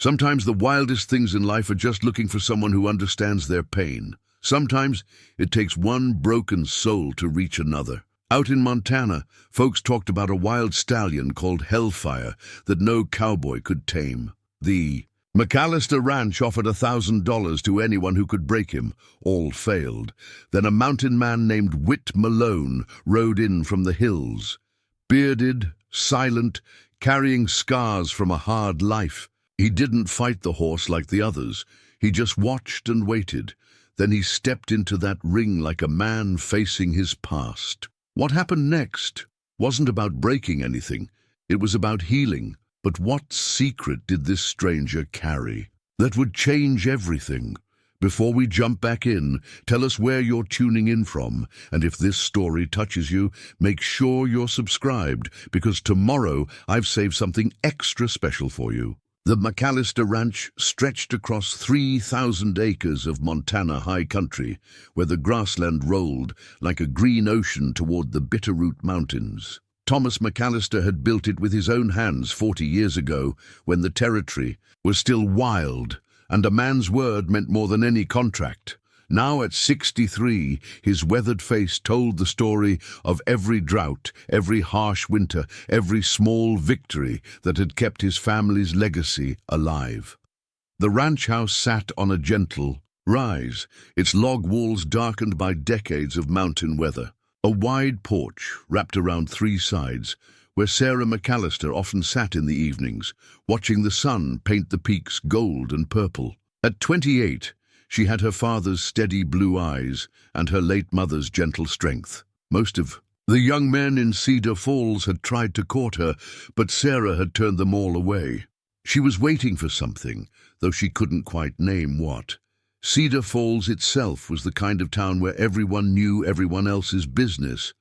Sometimes the wildest things in life are just looking for someone who understands their pain. Sometimes it takes one broken soul to reach another. Out in Montana, folks talked about a wild stallion called Hellfire that no cowboy could tame. The McAlister Ranch offered $1,000 to anyone who could break him. All failed. Then a mountain man named Whit Malone rode in from the hills. Bearded, silent, carrying scars from a hard life. He didn't fight the horse like the others. He just watched and waited. Then he stepped into that ring like a man facing his past. What happened next wasn't about breaking anything. It was about healing. But what secret did this stranger carry that would change everything? Before we jump back in, tell us where you're tuning in from, and if this story touches you, make sure you're subscribed, because tomorrow I've saved something extra special for you. The McAlister Ranch stretched across 3,000 acres of Montana high country, where the grassland rolled like a green ocean toward the Bitterroot Mountains. Thomas McAlister had built it with his own hands 40 years ago, when the territory was still wild, and a man's word meant more than any contract. Now at 63, his weathered face told the story of every drought, every harsh winter, every small victory that had kept his family's legacy alive. The ranch house sat on a gentle rise, its log walls darkened by decades of mountain weather. A wide porch wrapped around three sides, where Sarah McAlister often sat in the evenings, watching the sun paint the peaks gold and purple. At 28, she had her father's steady blue eyes and her late mother's gentle strength. Most of the young men in Cedar Falls had tried to court her, but Sarah had turned them all away. She was waiting for something, though she couldn't quite name what. Cedar Falls itself was the kind of town where everyone knew everyone else's business,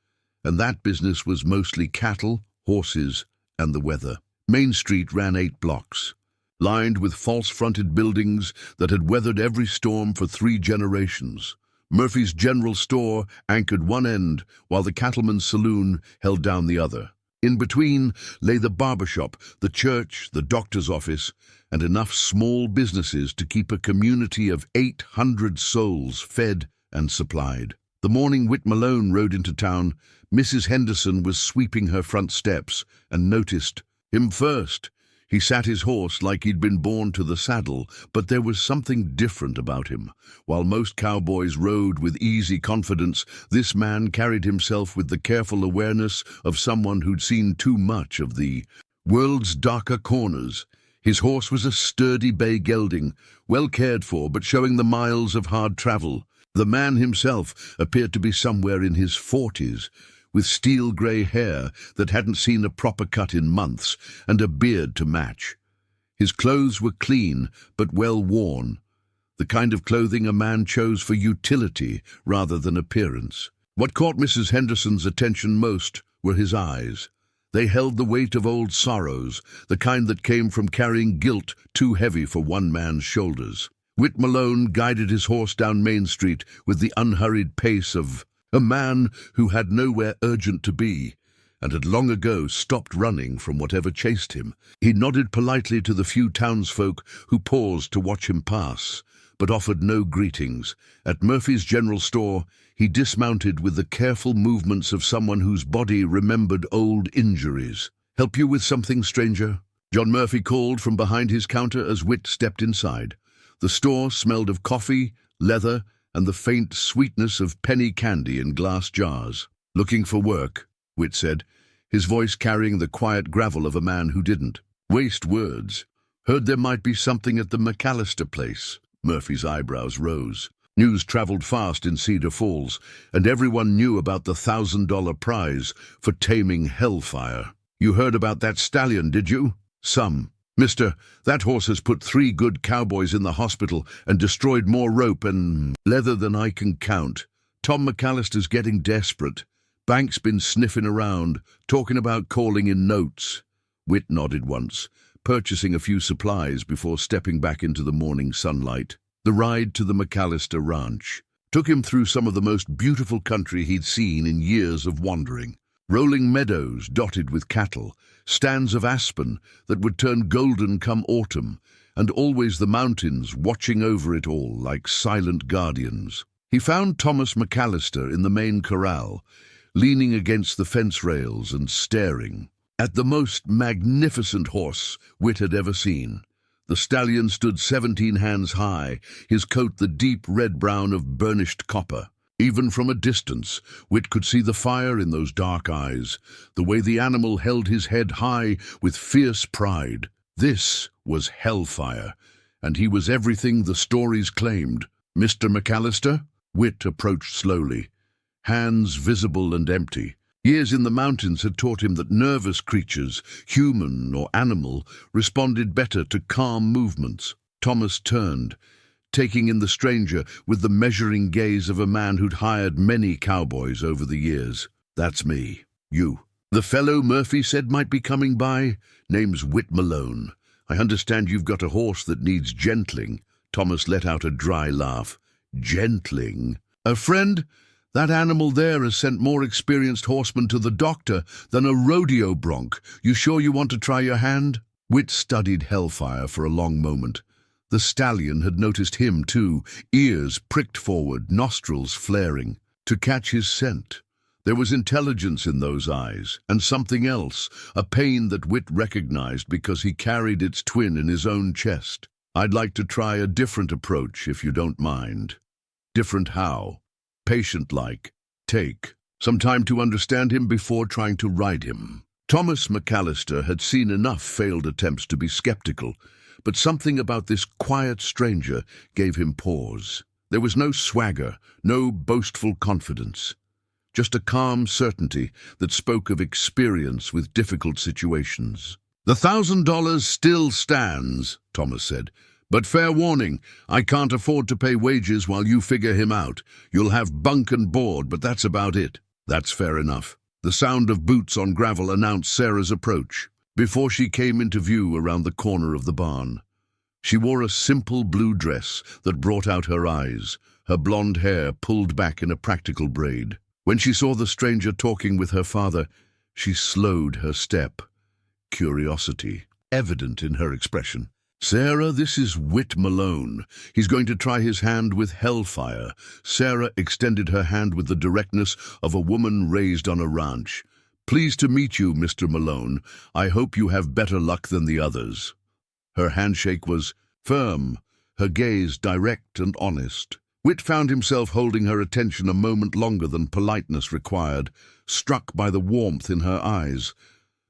and that business was mostly cattle, horses, and the weather. Main Street ran 8 blocks, lined with false-fronted buildings that had weathered every storm for 3 generations. Murphy's General Store anchored one end, while the Cattleman's Saloon held down the other. In between lay the barbershop, the church, the doctor's office, and enough small businesses to keep a community of 800 souls fed and supplied. The morning Whit Malone rode into town, Mrs. Henderson was sweeping her front steps and noticed him first. He sat his horse like he'd been born to the saddle, but there was something different about him. While most cowboys rode with easy confidence, this man carried himself with the careful awareness of someone who'd seen too much of the world's darker corners. His horse was a sturdy bay gelding, well cared for but showing the miles of hard travel. The man himself appeared to be somewhere in his 40s, with steel-grey hair that hadn't seen a proper cut in months, and a beard to match. His clothes were clean, but well worn, the kind of clothing a man chose for utility rather than appearance. What caught Mrs. Henderson's attention most were his eyes. They held the weight of old sorrows, the kind that came from carrying guilt too heavy for one man's shoulders. Whit Malone guided his horse down Main Street with the unhurried pace of a man who had nowhere urgent to be, and had long ago stopped running from whatever chased him. He nodded politely to the few townsfolk who paused to watch him pass, but offered no greetings. At Murphy's General Store, he dismounted with the careful movements of someone whose body remembered old injuries. "Help you with something, stranger?" John Murphy called from behind his counter as Whit stepped inside. The store smelled of coffee, leather, and the faint sweetness of penny candy in glass jars. "Looking for work," Whit said, his voice carrying the quiet gravel of a man who didn't waste words. "Heard there might be something at the McAlister place." Murphy's eyebrows rose. News traveled fast in Cedar Falls, and everyone knew about the $1,000 prize for taming Hellfire. "You heard about that stallion, did you?" "Some. Mister, that horse has put 3 good cowboys in the hospital and destroyed more rope and leather than I can count. Tom McAlister's getting desperate. Bank's been sniffing around, talking about calling in notes." Whit nodded once, purchasing a few supplies before stepping back into the morning sunlight. The ride to the McAlister Ranch took him through some of the most beautiful country he'd seen in years of wandering. Rolling meadows dotted with cattle, stands of aspen that would turn golden come autumn, and always the mountains watching over it all like silent guardians. He found Thomas McAlister in the main corral, leaning against the fence rails and staring at the most magnificent horse Whit had ever seen. The stallion stood 17 hands high, his coat the deep red-brown of burnished copper. Even from a distance, Whit could see the fire in those dark eyes, the way the animal held his head high with fierce pride. This was Hellfire, and he was everything the stories claimed. "Mr. McAlister?" Whit approached slowly, hands visible and empty. Years in the mountains had taught him that nervous creatures, human or animal, responded better to calm movements. Thomas turned, taking in the stranger with the measuring gaze of a man who'd hired many cowboys over the years. "That's me. You. The fellow Murphy said might be coming by? Name's Whit Malone. I understand you've got a horse that needs gentling." Thomas let out a dry laugh. "Gentling? A friend? That animal there has sent more experienced horsemen to the doctor than a rodeo bronc. You sure you want to try your hand?" Whit studied Hellfire for a long moment. The stallion had noticed him too, ears pricked forward, nostrils flaring, to catch his scent. There was intelligence in those eyes, and something else, a pain that Whit recognized because he carried its twin in his own chest. "I'd like to try a different approach, if you don't mind." "Different how?" "Patient-like. Take some time to understand him before trying to ride him." Thomas McAlister had seen enough failed attempts to be skeptical, but something about this quiet stranger gave him pause. There was no swagger, no boastful confidence, just a calm certainty that spoke of experience with difficult situations. "The $1,000 still stands," Thomas said. "But fair warning, I can't afford to pay wages while you figure him out. You'll have bunk and board, but that's about it." "That's fair enough." The sound of boots on gravel announced Sarah's approach. Before she came into view around the corner of the barn, she wore a simple blue dress that brought out her eyes, her blonde hair pulled back in a practical braid. When she saw the stranger talking with her father, she slowed her step, curiosity evident in her expression. "Sarah, this is Whit Malone. He's going to try his hand with Hellfire." Sarah extended her hand with the directness of a woman raised on a ranch. "Pleased to meet you, Mr. Malone. I hope you have better luck than the others." Her handshake was firm, her gaze direct and honest. Whit found himself holding her attention a moment longer than politeness required, struck by the warmth in her eyes,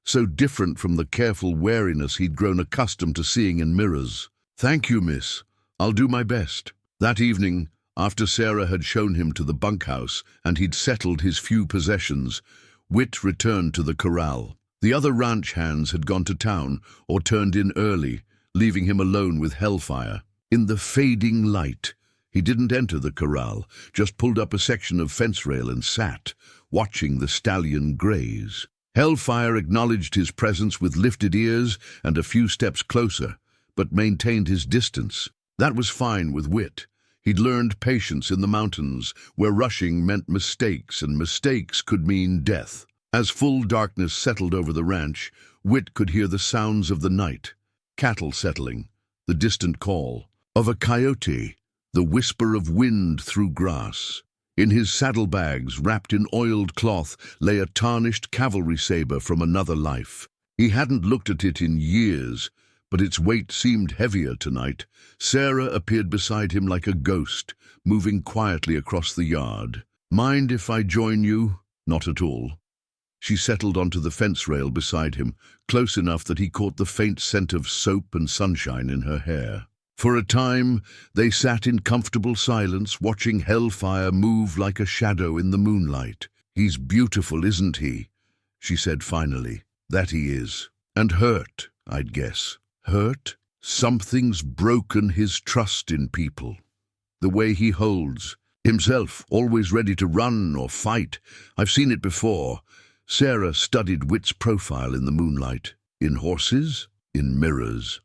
so different from the careful wariness he'd grown accustomed to seeing in mirrors. "Thank you, miss. I'll do my best." That evening, after Sarah had shown him to the bunkhouse and he'd settled his few possessions, Whit returned to the corral. The other ranch hands had gone to town or turned in early, leaving him alone with Hellfire. In the fading light, he didn't enter the corral, just pulled up a section of fence rail and sat, watching the stallion graze. Hellfire acknowledged his presence with lifted ears and a few steps closer, but maintained his distance. That was fine with Whit. He'd learned patience in the mountains, where rushing meant mistakes, and mistakes could mean death. As full darkness settled over the ranch, Whit could hear the sounds of the night. Cattle settling, the distant call of a coyote, the whisper of wind through grass. In his saddlebags, wrapped in oiled cloth, lay a tarnished cavalry saber from another life. He hadn't looked at it in years, but its weight seemed heavier tonight. Sarah appeared beside him like a ghost, moving quietly across the yard. "Mind if I join you?" "Not at all." She settled onto the fence rail beside him, close enough that he caught the faint scent of soap and sunshine in her hair. For a time, they sat in comfortable silence, watching Hellfire move like a shadow in the moonlight. "He's beautiful, isn't he?" she said finally. "That he is. And hurt, I'd guess." "Hurt? Something's broken his trust in people. The way he holds himself, always ready to run or fight. I've seen it before." Sarah studied Whit's profile in the moonlight. In horses? In mirrors?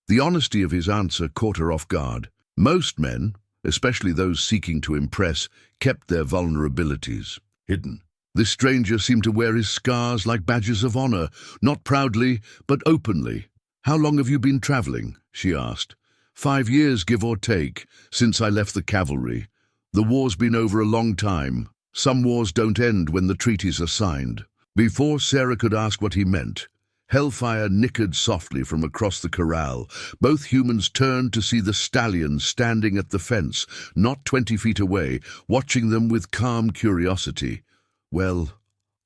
The honesty of his answer caught her off guard. Most men, especially those seeking to impress, kept their vulnerabilities hidden. This stranger seemed to wear his scars like badges of honor, not proudly, but openly. "How long have you been traveling?" she asked. "5 years, give or take, since I left the cavalry. The war's been over a long time. Some wars don't end when the treaties are signed." Before Sarah could ask what he meant, Hellfire nickered softly from across the corral. Both humans turned to see the stallion standing at the fence, not 20 feet away, watching them with calm curiosity. "Well,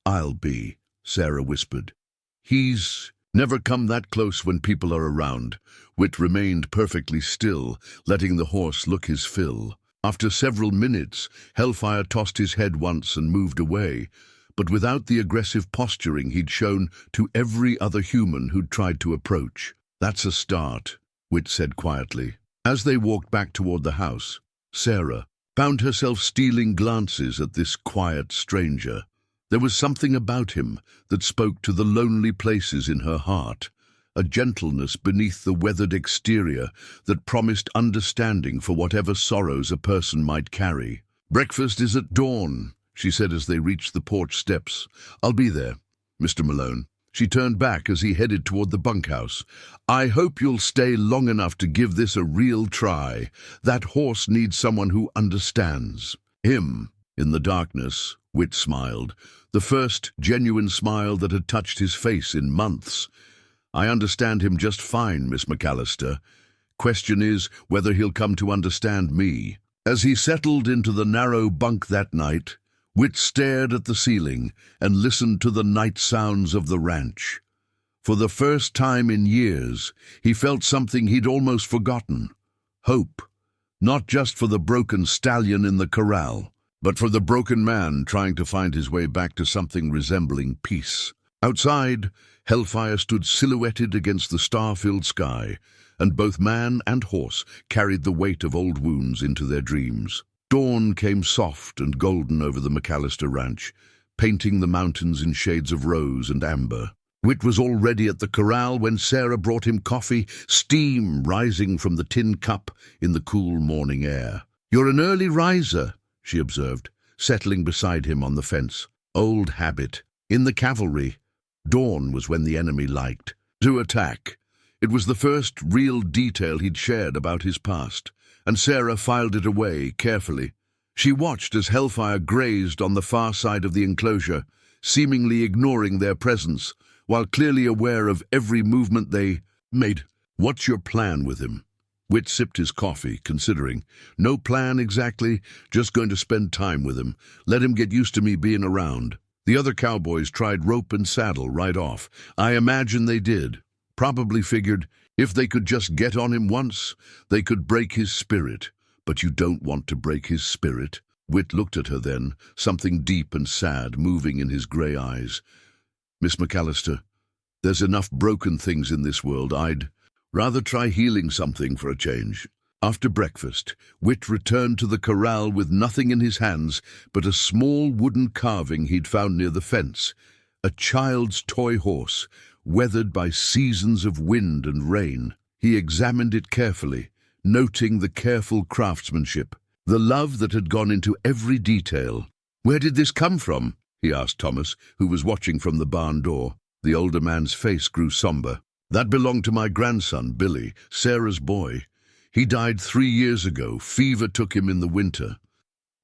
I'll be," Sarah whispered. "He's never come that close when people are around." Whit remained perfectly still, letting the horse look his fill. After several minutes, Hellfire tossed his head once and moved away, but without the aggressive posturing he'd shown to every other human who'd tried to approach. "That's a start," Whit said quietly. As they walked back toward the house, Sarah found herself stealing glances at this quiet stranger. There was something about him that spoke to the lonely places in her heart, a gentleness beneath the weathered exterior that promised understanding for whatever sorrows a person might carry. "Breakfast is at dawn," she said as they reached the porch steps. "I'll be there, Mr. Malone." She turned back as he headed toward the bunkhouse. "I hope you'll stay long enough to give this a real try. That horse needs someone who understands him." In the darkness, Whit smiled, the first genuine smile that had touched his face in months. "I understand him just fine, Miss McAlister. Question is whether he'll come to understand me." As he settled into the narrow bunk that night, Whit stared at the ceiling and listened to the night sounds of the ranch. For the first time in years, he felt something he'd almost forgotten. Hope. Not just for the broken stallion in the corral, but for the broken man trying to find his way back to something resembling peace. Outside, Hellfire stood silhouetted against the star-filled sky, and both man and horse carried the weight of old wounds into their dreams. Dawn came soft and golden over the McAlister Ranch, painting the mountains in shades of rose and amber. Whit was already at the corral when Sarah brought him coffee, steam rising from the tin cup in the cool morning air. "You're an early riser," she observed, settling beside him on the fence. "Old habit. In the cavalry, dawn was when the enemy liked to attack." It was the first real detail he'd shared about his past, and Sarah filed it away carefully. She watched as Hellfire grazed on the far side of the enclosure, seemingly ignoring their presence, while clearly aware of every movement they made. "What's your plan with him?" Whit sipped his coffee, considering. "No plan exactly, just going to spend time with him. Let him get used to me being around." The other cowboys tried rope and saddle right off. I imagine they did. Probably figured if they could just get on him once, they could break his spirit. But you don't want to break his spirit. Whit looked at her then, something deep and sad moving in his grey eyes. "Miss McAlister, there's enough broken things in this world. I'd rather try healing something for a change." After breakfast, Whit returned to the corral with nothing in his hands but a small wooden carving he'd found near the fence, a child's toy horse, weathered by seasons of wind and rain. He examined it carefully, noting the careful craftsmanship, the love that had gone into every detail. "Where did this come from?" he asked Thomas, who was watching from the barn door. The older man's face grew somber. "That belonged to my grandson, Billy, Sarah's boy. He died 3 years ago. Fever took him in the winter."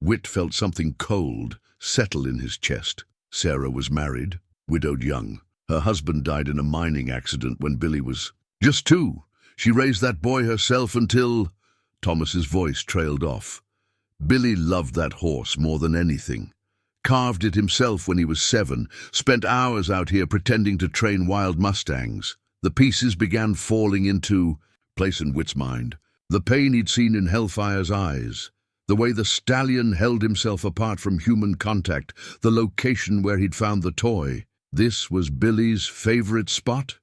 Whit felt something cold settle in his chest. Sarah was married, widowed young. Her husband died in a mining accident when Billy was just 2. She raised that boy herself until... Thomas's voice trailed off. "Billy loved that horse more than anything. Carved it himself when he was 7, spent hours out here pretending to train wild mustangs. The pieces began falling into place in Whit's mind. The pain he'd seen in Hellfire's eyes, the way the stallion held himself apart from human contact, the location where he'd found the toy. This was Billy's favorite spot?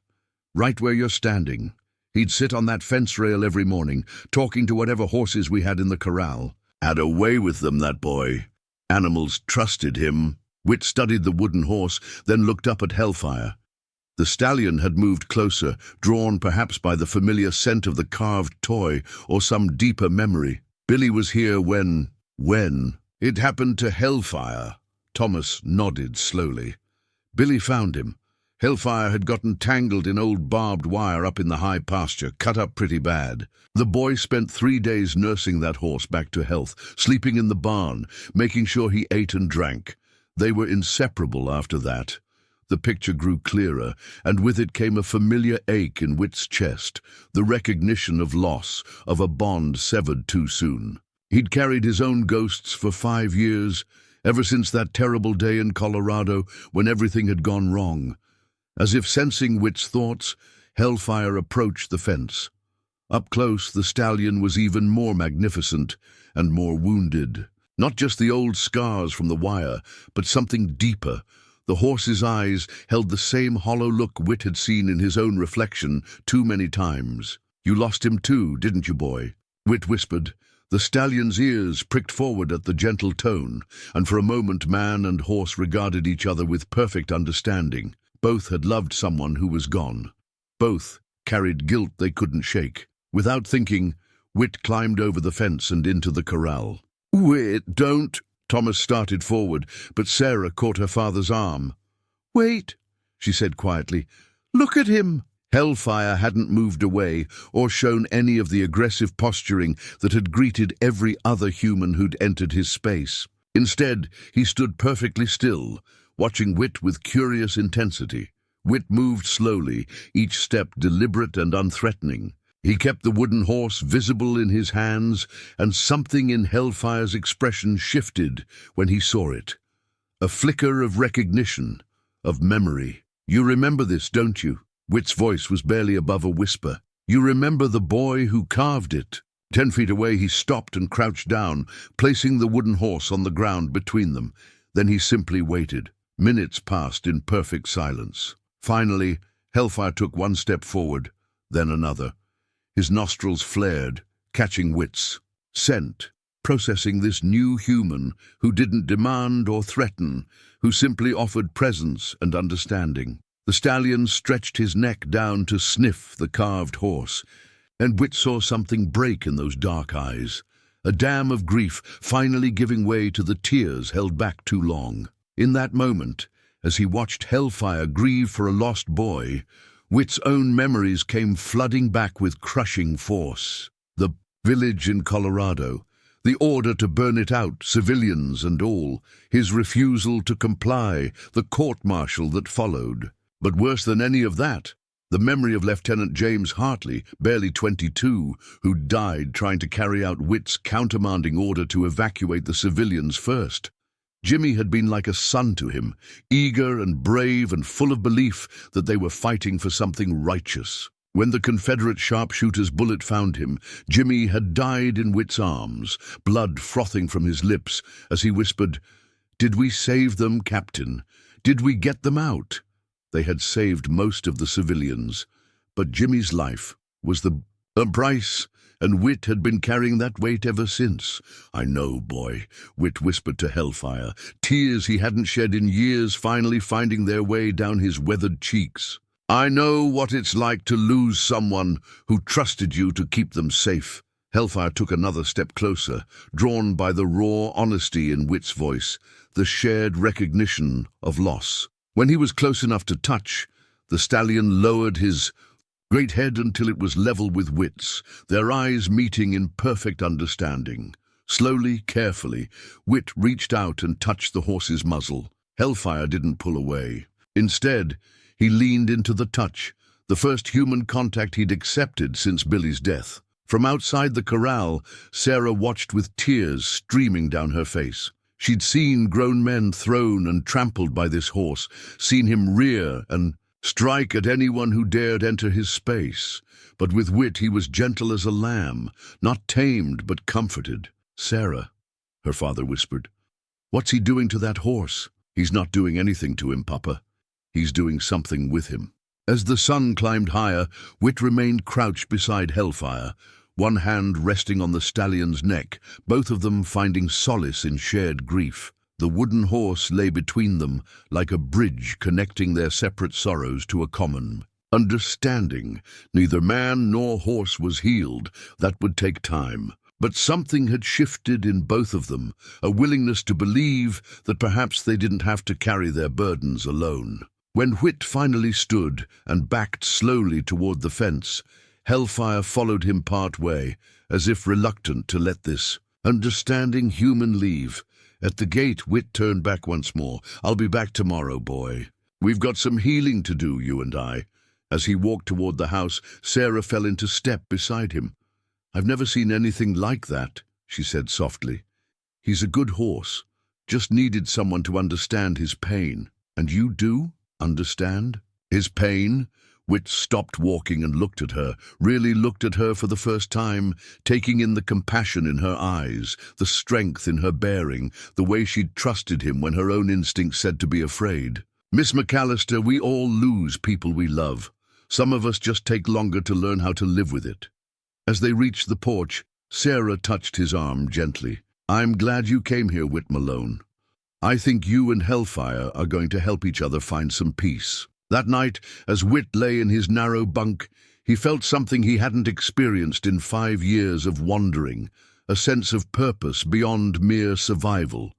Right where you're standing. He'd sit on that fence rail every morning, talking to whatever horses we had in the corral. Had a way with them, that boy. Animals trusted him." Whit studied the wooden horse, then looked up at Hellfire. The stallion had moved closer, drawn perhaps by the familiar scent of the carved toy or some deeper memory. "Billy was here when... It happened to Hellfire." Thomas nodded slowly. "Billy found him, Hellfire had gotten tangled in old barbed wire up in the high pasture, cut up pretty bad. The boy spent 3 days nursing that horse back to health, sleeping in the barn, making sure he ate and drank. They were inseparable after that. The picture grew clearer, and with it came a familiar ache in Whit's chest, the recognition of loss, of a bond severed too soon. He'd carried his own ghosts for 5 years, ever since that terrible day in Colorado when everything had gone wrong. As if sensing Whit's thoughts, Hellfire approached the fence. Up close, the stallion was even more magnificent and more wounded. Not just the old scars from the wire, but something deeper. The horse's eyes held the same hollow look Whit had seen in his own reflection too many times. "You lost him too, didn't you, boy?" Whit whispered. The stallion's ears pricked forward at the gentle tone, and for a moment man and horse regarded each other with perfect understanding. Both had loved someone who was gone. Both carried guilt they couldn't shake. Without thinking, Whit climbed over the fence and into the corral. "Whit, don't—" Thomas started forward, but Sarah caught her father's arm. "Wait," she said quietly. "Look at him." Hellfire hadn't moved away or shown any of the aggressive posturing that had greeted every other human who'd entered his space. Instead, he stood perfectly still, watching Whit with curious intensity. Whit moved slowly, each step deliberate and unthreatening. He kept the wooden horse visible in his hands, and something in Hellfire's expression shifted when he saw it. A flicker of recognition, of memory. "You remember this, don't you?" Whit's voice was barely above a whisper. "You remember the boy who carved it?" 10 feet away he stopped and crouched down, placing the wooden horse on the ground between them. Then he simply waited. Minutes passed in perfect silence. Finally, Hellfire took one step forward, then another. His nostrils flared, catching Whit's scent, processing this new human who didn't demand or threaten, who simply offered presence and understanding. The stallion stretched his neck down to sniff the carved horse, and Whit saw something break in those dark eyes, a dam of grief finally giving way to the tears held back too long. In that moment, as he watched Hellfire grieve for a lost boy, Whit's own memories came flooding back with crushing force. The village in Colorado, the order to burn it out, civilians and all, his refusal to comply, the court-martial that followed. But worse than any of that, the memory of Lieutenant James Hartley, barely 22, who died trying to carry out Whit's countermanding order to evacuate the civilians first. Jimmy had been like a son to him, eager and brave and full of belief that they were fighting for something righteous. When the Confederate sharpshooter's bullet found him, Jimmy had died in Whit's arms, blood frothing from his lips as he whispered, "Did we save them, Captain? Did we get them out?" They had saved most of the civilians, but Jimmy's life was the price, and Whit had been carrying that weight ever since. "I know, boy," Whit whispered to Hellfire, tears he hadn't shed in years finally finding their way down his weathered cheeks. "I know what it's like to lose someone who trusted you to keep them safe." Hellfire took another step closer, drawn by the raw honesty in Whit's voice, the shared recognition of loss. When he was close enough to touch, the stallion lowered his great head until it was level with Whit's, their eyes meeting in perfect understanding. Slowly, carefully, Whit reached out and touched the horse's muzzle. Hellfire didn't pull away. Instead, he leaned into the touch, the first human contact he'd accepted since Billy's death. From outside the corral, Sarah watched with tears streaming down her face. She'd seen grown men thrown and trampled by this horse, seen him rear and strike at anyone who dared enter his space. But with Whit he was gentle as a lamb, not tamed but comforted. "Sarah," her father whispered, "what's he doing to that horse?" "He's not doing anything to him, Papa. He's doing something with him." As the sun climbed higher, Whit remained crouched beside Hellfire, one hand resting on the stallion's neck, both of them finding solace in shared grief. The wooden horse lay between them, like a bridge connecting their separate sorrows to a common understanding. Neither man nor horse was healed. That would take time. But something had shifted in both of them, a willingness to believe that perhaps they didn't have to carry their burdens alone. When Whit finally stood and backed slowly toward the fence, Hellfire followed him part way, as if reluctant to let this understanding human leave. At the gate, Whit turned back once more. "I'll be back tomorrow, boy. We've got some healing to do, you and I." As he walked toward the house, Sarah fell into step beside him. "I've never seen anything like that," she said softly. "He's a good horse. Just needed someone to understand his pain. And you do understand his pain?" Whit stopped walking and looked at her, really looked at her for the first time, taking in the compassion in her eyes, the strength in her bearing, the way she'd trusted him when her own instinct said to be afraid. "Miss McAlister, we all lose people we love. Some of us just take longer to learn how to live with it." As they reached the porch, Sarah touched his arm gently. "I'm glad you came here, Whit Malone. I think you and Hellfire are going to help each other find some peace." That night, as Whit lay in his narrow bunk, he felt something he hadn't experienced in 5 years of wandering, a sense of purpose beyond mere survival.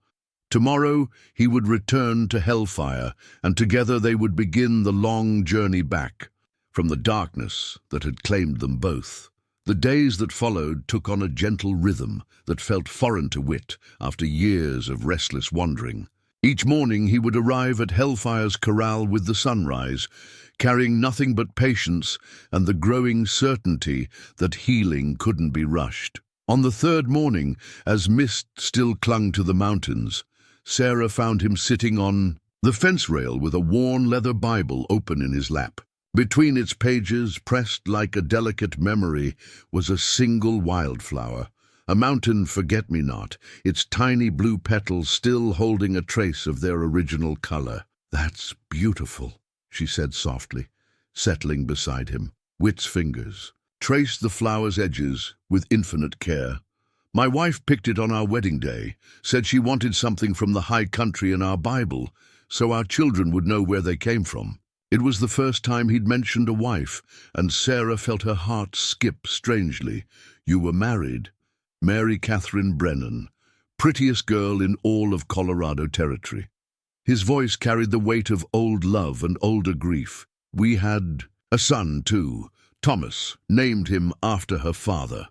Tomorrow he would return to Hellfire, and together they would begin the long journey back from the darkness that had claimed them both. The days that followed took on a gentle rhythm that felt foreign to Whit after years of restless wandering. Each morning he would arrive at Hellfire's corral with the sunrise, carrying nothing but patience and the growing certainty that healing couldn't be rushed. On the third morning, as mist still clung to the mountains, Sarah found him sitting on the fence rail with a worn leather Bible open in his lap. Between its pages, pressed like a delicate memory, was a single wildflower. A mountain forget-me-not, its tiny blue petals still holding a trace of their original color. "That's beautiful," she said softly, settling beside him. Whit's fingers traced the flower's edges with infinite care. "My wife picked it on our wedding day, said she wanted something from the high country in our Bible, so our children would know where they came from." It was the first time he'd mentioned a wife, and Sarah felt her heart skip strangely. "You were married. Mary Catherine Brennan, prettiest girl in all of Colorado Territory." His voice carried the weight of old love and older grief. "We had a son, too. Thomas, named him after her father."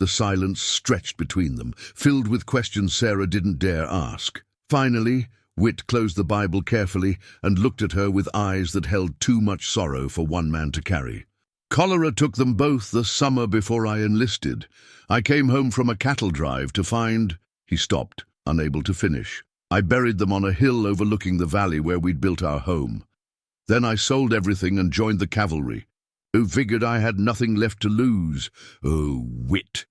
The silence stretched between them, filled with questions Sarah didn't dare ask. Finally, Whit closed the Bible carefully and looked at her with eyes that held too much sorrow for one man to carry. "Cholera took them both the summer before I enlisted. I came home from a cattle drive to find—" He stopped, unable to finish. "I buried them on a hill overlooking the valley where we'd built our home. Then I sold everything and joined the cavalry. Who figured I had nothing left to lose." "Oh, Whit."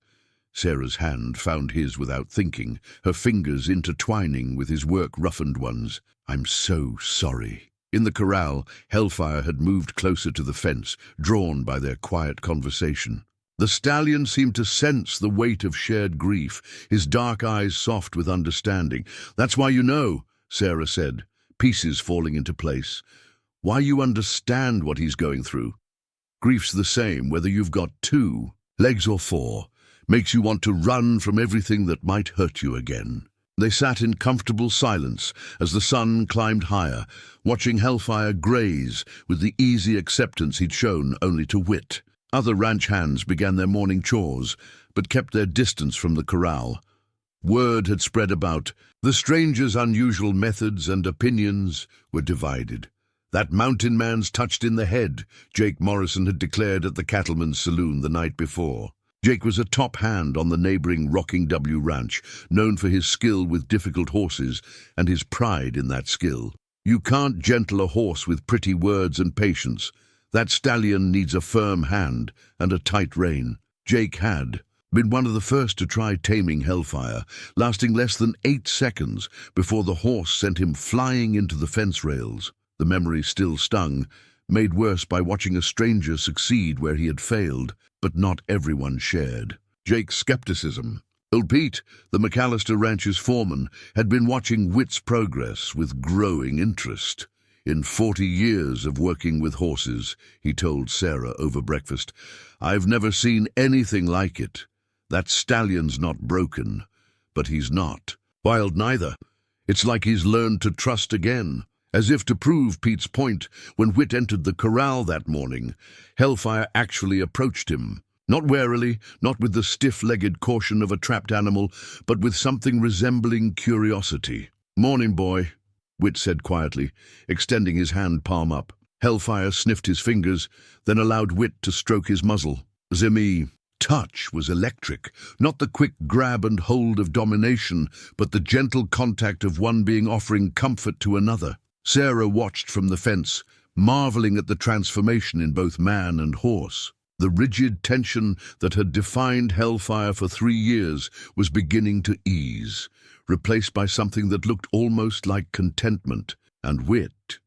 Sarah's hand found his without thinking, her fingers intertwining with his work-roughened ones. "I'm so sorry." In the corral, Hellfire had moved closer to the fence, drawn by their quiet conversation. The stallion seemed to sense the weight of shared grief, his dark eyes soft with understanding. "That's why you know," Sarah said, pieces falling into place. "Why you understand what he's going through. Grief's the same whether you've got 2 legs or 4. Makes you want to run from everything that might hurt you again." They sat in comfortable silence as the sun climbed higher, watching Hellfire graze with the easy acceptance he'd shown only to Whit. Other ranch hands began their morning chores, but kept their distance from the corral. Word had spread about. The stranger's unusual methods and opinions were divided. "That mountain man's touched in the head," Jake Morrison had declared at the cattleman's saloon the night before. Jake was a top hand on the neighboring Rocking W Ranch, known for his skill with difficult horses and his pride in that skill. You can't gentle a horse with pretty words and patience. That stallion needs a firm hand and a tight rein. Jake had been one of the first to try taming Hellfire, lasting less than 8 seconds before the horse sent him flying into the fence rails. The memory still stung, made worse by watching a stranger succeed where he had failed, but not everyone shared Jake's skepticism. Old Pete, the McAlister Ranch's foreman, had been watching Whit's progress with growing interest. "In 40 years of working with horses," he told Sarah over breakfast, "I've never seen anything like it. That stallion's not broken, but he's not wild neither. It's like he's learned to trust again." As if to prove Pete's point, when Whit entered the corral that morning, Hellfire actually approached him. Not warily, not with the stiff-legged caution of a trapped animal, but with something resembling curiosity. "Morning, boy," Whit said quietly, extending his hand palm up. Hellfire sniffed his fingers, then allowed Whit to stroke his muzzle. Zimmy. Touch was electric, not the quick grab and hold of domination, but the gentle contact of one being offering comfort to another. Sarah watched from the fence, marveling at the transformation in both man and horse. The rigid tension that had defined Hellfire for 3 years was beginning to ease, replaced by something that looked almost like contentment. And Whit,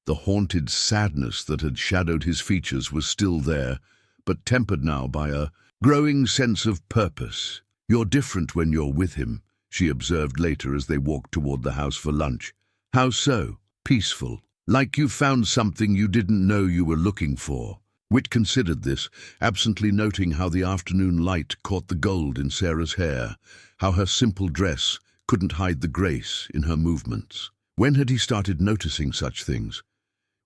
the haunted sadness that had shadowed his features, was still there, but tempered now by a growing sense of purpose. "You're different when you're with him," she observed later as they walked toward the house for lunch. "How so?" "Peaceful. Like you found something you didn't know you were looking for." Whit considered this, absently noting how the afternoon light caught the gold in Sarah's hair, how her simple dress couldn't hide the grace in her movements. When had he started noticing such things?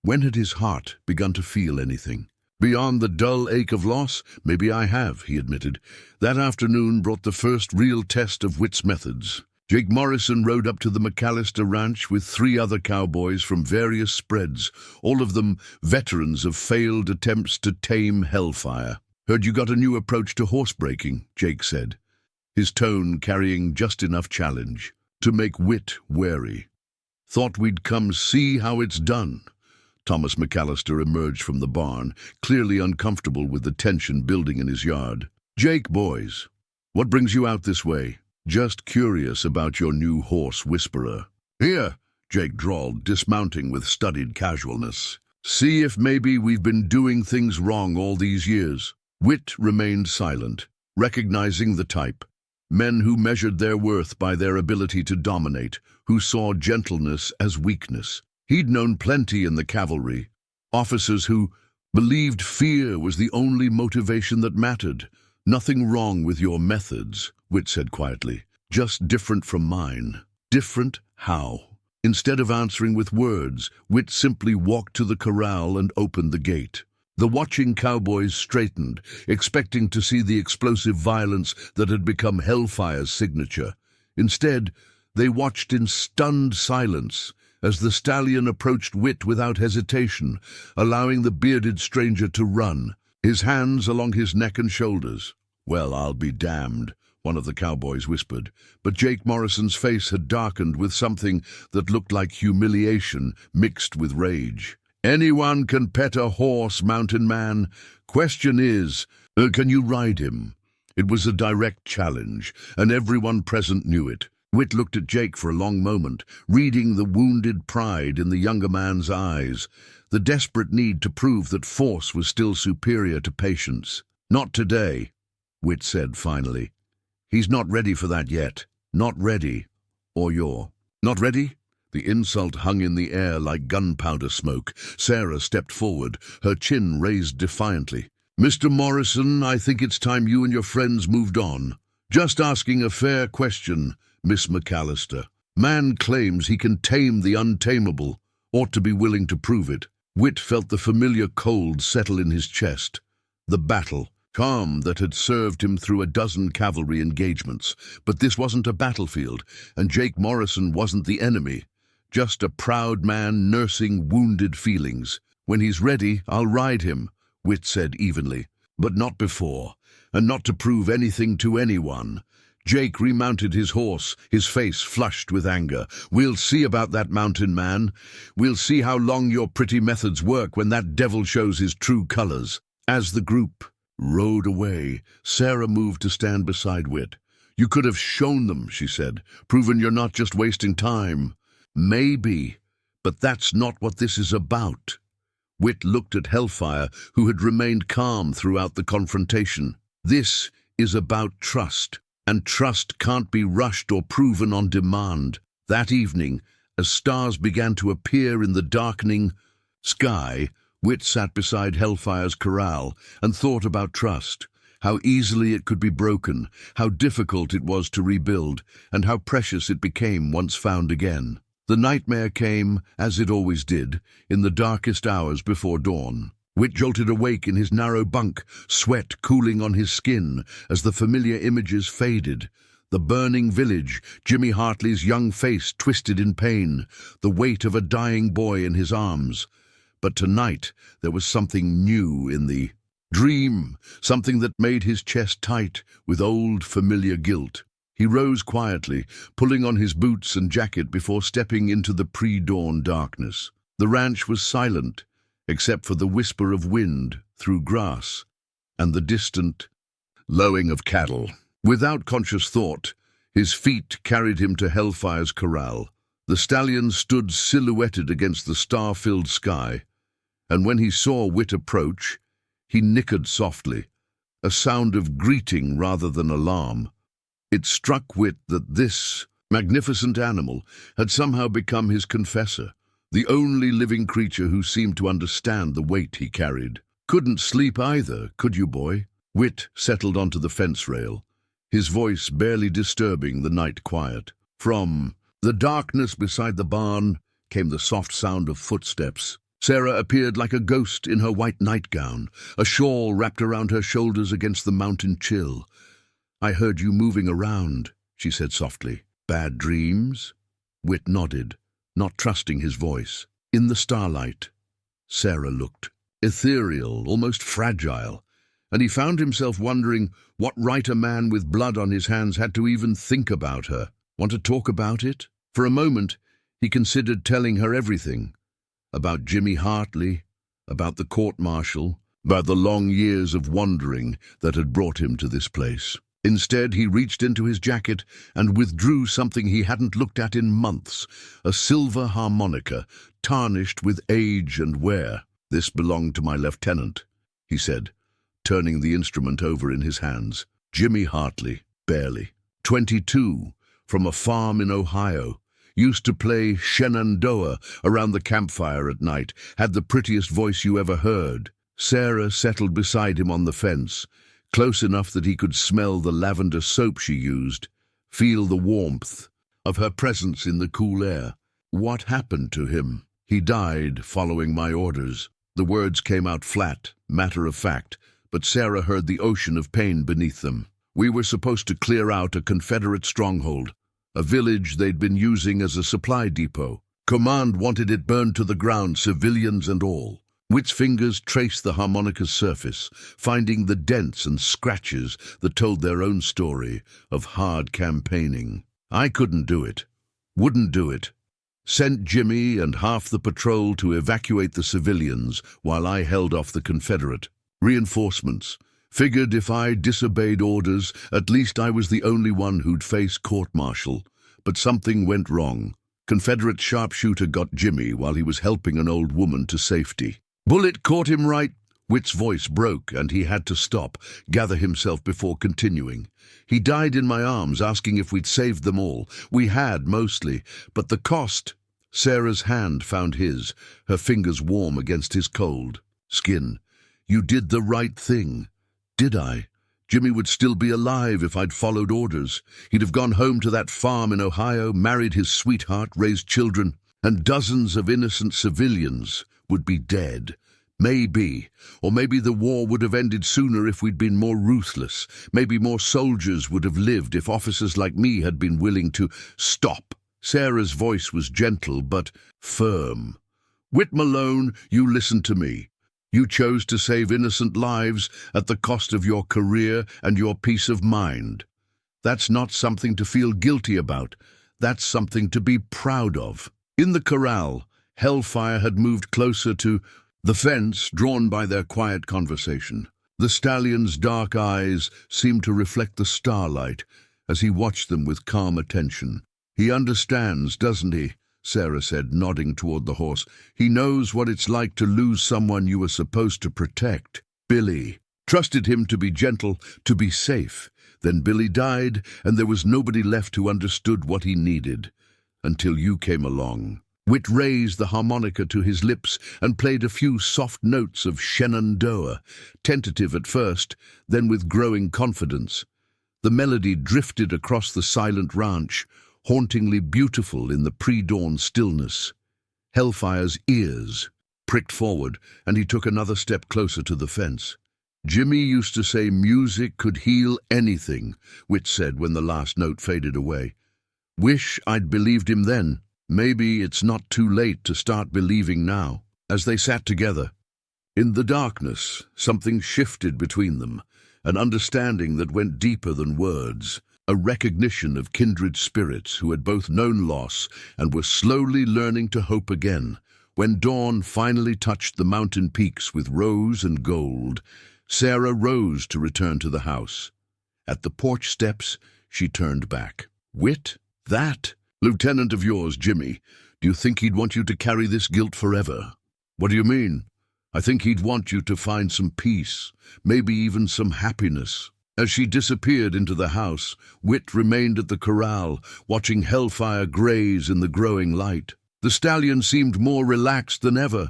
When had his heart begun to feel anything? "Beyond the dull ache of loss, maybe I have," he admitted. That afternoon brought the first real test of Whit's methods. Jake Morrison rode up to the McAlister Ranch with 3 other cowboys from various spreads, all of them veterans of failed attempts to tame Hellfire. "Heard you got a new approach to horsebreaking," Jake said, his tone carrying just enough challenge to make Whit wary. "Thought we'd come see how it's done." Thomas McAlister emerged from the barn, clearly uncomfortable with the tension building in his yard. "Jake, boys, what brings you out this way?" "Just curious about your new horse whisperer." "Here," Jake drawled, dismounting with studied casualness. "See if maybe we've been doing things wrong all these years." Whit remained silent, recognizing the type. Men who measured their worth by their ability to dominate, who saw gentleness as weakness. He'd known plenty in the cavalry. Officers who believed fear was the only motivation that mattered. "Nothing wrong with your methods," Whit said quietly. "Just different from mine." "Different how?" Instead of answering with words, Whit simply walked to the corral and opened the gate. The watching cowboys straightened, expecting to see the explosive violence that had become Hellfire's signature. Instead, they watched in stunned silence as the stallion approached Whit without hesitation, allowing the bearded stranger to run, his hands along his neck and shoulders. "Well, I'll be damned," one of the cowboys whispered, but Jake Morrison's face had darkened with something that looked like humiliation mixed with rage. "Anyone can pet a horse, mountain man. Question is, can you ride him?" It was a direct challenge, and everyone present knew it. Whit looked at Jake for a long moment, reading the wounded pride in the younger man's eyes, the desperate need to prove that force was still superior to patience. "Not today," Whit said finally. "He's not ready for that yet. Not ready. Or you're not ready?" The insult hung in the air like gunpowder smoke. Sarah stepped forward, her chin raised defiantly. "Mr. Morrison, I think it's time you and your friends moved on. Just asking a fair question, Miss McAlister. Man claims he can tame the untamable. Ought to be willing to prove it." Whit felt the familiar cold settle in his chest. The battle, calm that had served him through a dozen cavalry engagements. But this wasn't a battlefield, and Jake Morrison wasn't the enemy. Just a proud man nursing wounded feelings. "When he's ready, I'll ride him," Whit said evenly. "But not before, and not to prove anything to anyone." Jake remounted his horse, his face flushed with anger. "We'll see about that, mountain man. We'll see how long your pretty methods work when that devil shows his true colors." As the group rode away, Sarah moved to stand beside Whit. "You could have shown them," she said, "proven you're not just wasting time." "Maybe, but that's not what this is about." Whit looked at Hellfire, who had remained calm throughout the confrontation. "This is about trust, and trust can't be rushed or proven on demand." That evening, as stars began to appear in the darkening sky, Whit sat beside Hellfire's corral and thought about trust, how easily it could be broken, how difficult it was to rebuild, and how precious it became once found again. The nightmare came, as it always did, in the darkest hours before dawn. Whit jolted awake in his narrow bunk, sweat cooling on his skin as the familiar images faded. The burning village, Jimmy Hartley's young face twisted in pain, the weight of a dying boy in his arms. But tonight there was something new in the dream, something that made his chest tight with old familiar guilt. He rose quietly, pulling on his boots and jacket before stepping into the pre-dawn darkness. The ranch was silent, except for the whisper of wind through grass and the distant lowing of cattle. Without conscious thought, his feet carried him to Hellfire's corral. The stallion stood silhouetted against the star-filled sky, and when he saw Whit approach, he nickered softly, a sound of greeting rather than alarm. It struck Whit that this magnificent animal had somehow become his confessor, the only living creature who seemed to understand the weight he carried. "Couldn't sleep either, could you, boy?" Whit settled onto the fence rail, his voice barely disturbing the night quiet. From the darkness beside the barn came the soft sound of footsteps. Sarah appeared like a ghost in her white nightgown, a shawl wrapped around her shoulders against the mountain chill. "I heard you moving around," she said softly. "Bad dreams?" Whit nodded, not trusting his voice. In the starlight, Sarah looked ethereal, almost fragile, and he found himself wondering what right a man with blood on his hands had to even think about her. Want to talk about it? For a moment, he considered telling her everything. About Jimmy Hartley, about the court-martial, about the long years of wandering that had brought him to this place. Instead, he reached into his jacket and withdrew something he hadn't looked at in months, a silver harmonica, tarnished with age and wear. "This belonged to my lieutenant," he said, turning the instrument over in his hands. Jimmy Hartley, barely 22, from a farm in Ohio, used to play Shenandoah around the campfire at night, had the prettiest voice you ever heard. Sarah settled beside him on the fence, close enough that he could smell the lavender soap she used, feel the warmth of her presence in the cool air. "What happened to him?" "He died following my orders." The words came out flat, matter of fact, but Sarah heard the ocean of pain beneath them. "We were supposed to clear out a Confederate stronghold, a village they'd been using as a supply depot. Command wanted it burned to the ground, civilians and all." Whit's fingers traced the harmonica's surface, finding the dents and scratches that told their own story of hard campaigning. "I couldn't do it. Wouldn't do it. Sent Jimmy and half the patrol to evacuate the civilians while I held off the Confederate. Reinforcements. Figured if I disobeyed orders, at least I was the only one who'd face court-martial. But something went wrong. Confederate sharpshooter got Jimmy while he was helping an old woman to safety. Bullet caught him right." Whit's voice broke, and he had to stop, gather himself before continuing. "He died in my arms, asking if we'd saved them all. We had, mostly, but the cost—" Sarah's hand found his, her fingers warm against his cold skin. "You did the right thing." "Did I? Jimmy would still be alive if I'd followed orders. He'd have gone home to that farm in Ohio, married his sweetheart, raised children, and dozens of innocent civilians would be dead. Maybe. Or maybe the war would have ended sooner if we'd been more ruthless. Maybe more soldiers would have lived if officers like me had been willing to stop." Sarah's voice was gentle but firm. "Whit Malone, you listen to me. You chose to save innocent lives at the cost of your career and your peace of mind. That's not something to feel guilty about. That's something to be proud of." In the corral, Hellfire had moved closer to the fence, drawn by their quiet conversation. The stallion's dark eyes seemed to reflect the starlight as he watched them with calm attention. "He understands, doesn't he?" Sarah said, nodding toward the horse. "He knows what it's like to lose someone you were supposed to protect. Billy trusted him to be gentle, to be safe. Then Billy died, and there was nobody left who understood what he needed. Until you came along." Whit raised the harmonica to his lips and played a few soft notes of Shenandoah, tentative at first, then with growing confidence. The melody drifted across the silent ranch, hauntingly beautiful in the pre-dawn stillness. Hellfire's ears pricked forward, and he took another step closer to the fence. "Jimmy used to say music could heal anything," Whit said when the last note faded away. "Wish I'd believed him then. Maybe it's not too late to start believing now." As they sat together, in the darkness, something shifted between them, an understanding that went deeper than words, a recognition of kindred spirits who had both known loss and were slowly learning to hope again. When dawn finally touched the mountain peaks with rose and gold, Sarah rose to return to the house. At the porch steps, she turned back. "Whit? That lieutenant of yours, Jimmy, do you think he'd want you to carry this guilt forever?" "What do you mean?" "I think he'd want you to find some peace, maybe even some happiness." As she disappeared into the house, Whit remained at the corral, watching Hellfire graze in the growing light. The stallion seemed more relaxed than ever,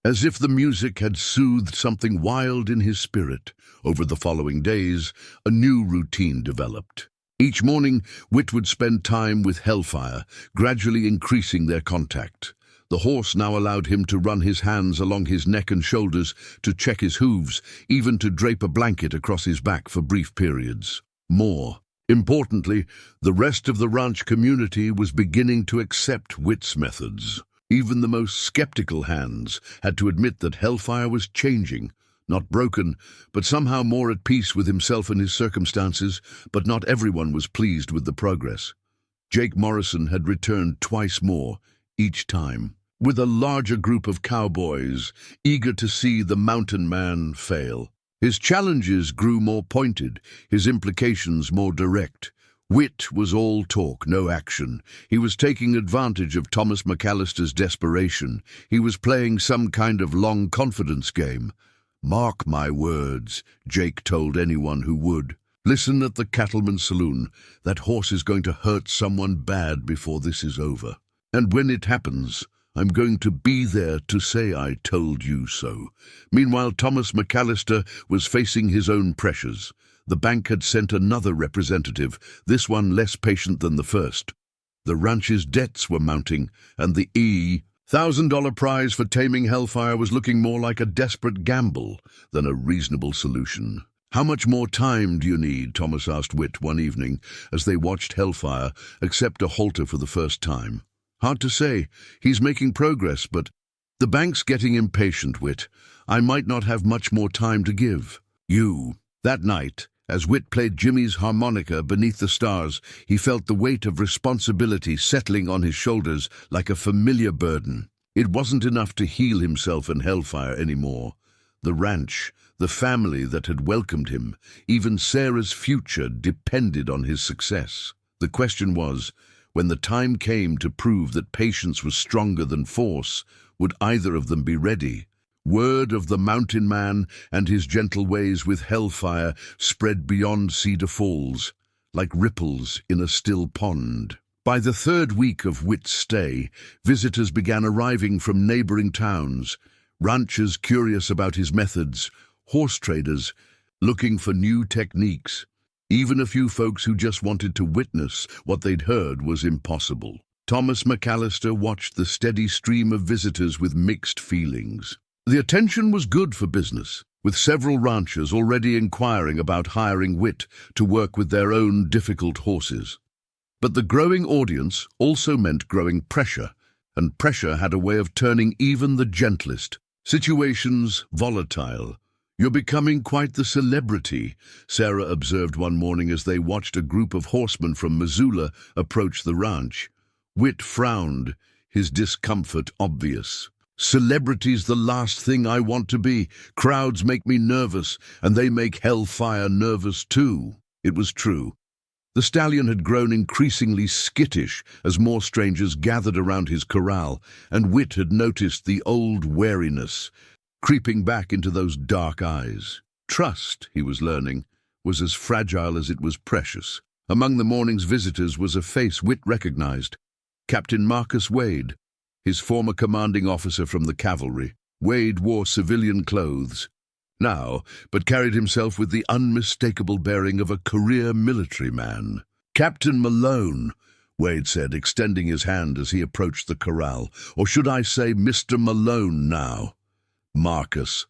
as if the music had soothed something wild in his spirit. Over the following days, a new routine developed. Each morning, Whit would spend time with Hellfire, gradually increasing their contact. The horse now allowed him to run his hands along his neck and shoulders, to check his hooves, even to drape a blanket across his back for brief periods. More importantly, the rest of the ranch community was beginning to accept Whit's methods. Even the most skeptical hands had to admit that Hellfire was changing, not broken, but somehow more at peace with himself and his circumstances. But not everyone was pleased with the progress. Jake Morrison had returned twice more, each time, with a larger group of cowboys, eager to see the mountain man fail. His challenges grew more pointed, his implications more direct. Whit was all talk, no action. He was taking advantage of Thomas McAlister's desperation. He was playing some kind of long confidence game. "Mark my words," Jake told anyone who would. "Listen at the cattleman's saloon. That horse is going to hurt someone bad before this is over. And when it happens, I'm going to be there to say I told you so." Meanwhile, Thomas McAlister was facing his own pressures. The bank had sent another representative, this one less patient than the first. The ranch's debts were mounting, and the $1,000 prize for taming Hellfire was looking more like a desperate gamble than a reasonable solution. "How much more time do you need?" Thomas asked Whit one evening as they watched Hellfire accept a halter for the first time. "Hard to say. He's making progress, but the bank's getting impatient, Whit. I might not have much more time to give." That night, as Whit played Jimmy's harmonica beneath the stars, he felt the weight of responsibility settling on his shoulders like a familiar burden. It wasn't enough to heal himself and Hellfire anymore. The ranch, the family that had welcomed him, even Sarah's future depended on his success. The question was, when the time came to prove that patience was stronger than force, would either of them be ready? Word of the mountain man and his gentle ways with Hellfire spread beyond Cedar Falls, like ripples in a still pond. By the third week of Whit's stay, visitors began arriving from neighboring towns, ranchers curious about his methods, horse traders looking for new techniques. Even a few folks who just wanted to witness what they'd heard was impossible. Thomas McAlister watched the steady stream of visitors with mixed feelings. The attention was good for business, with several ranchers already inquiring about hiring Whit to work with their own difficult horses. But the growing audience also meant growing pressure, and pressure had a way of turning even the gentlest situations volatile. "You're becoming quite the celebrity," Sarah observed one morning as they watched a group of horsemen from Missoula approach the ranch. Whit frowned, his discomfort obvious. "Celebrity's the last thing I want to be. Crowds make me nervous, and they make Hellfire nervous too." It was true. The stallion had grown increasingly skittish as more strangers gathered around his corral, and Whit had noticed the old wariness creeping back into those dark eyes. Trust, he was learning, was as fragile as it was precious. Among the morning's visitors was a face Whit recognized. Captain Marcus Wade, his former commanding officer from the cavalry. Wade wore civilian clothes now, but carried himself with the unmistakable bearing of a career military man. "Captain Malone, Wade said, extending his hand as he approached the corral. Or should I say Mr. Malone now? Marcus.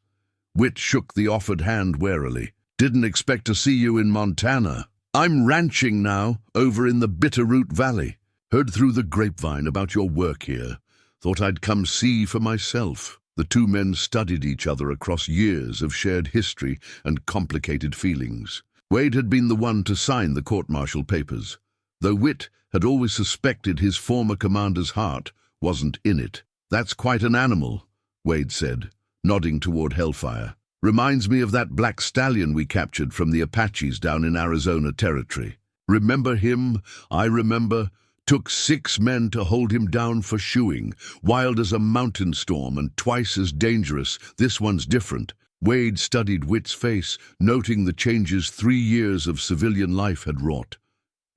Whit shook the offered hand warily. Didn't expect to see you in Montana. I'm ranching now, over in the Bitterroot Valley. Heard through the grapevine about your work here. Thought I'd come see for myself. The two men studied each other across years of shared history and complicated feelings. Wade had been the one to sign the court-martial papers, though Whit had always suspected his former commander's heart wasn't in it. That's quite an animal, Wade said, nodding toward Hellfire. Reminds me of that black stallion we captured from the Apaches down in Arizona Territory. Remember him? I remember. Took 6 men to hold him down for shoeing. Wild as a mountain storm and twice as dangerous. This one's different. Wade studied Whit's face, noting the changes 3 years of civilian life had wrought.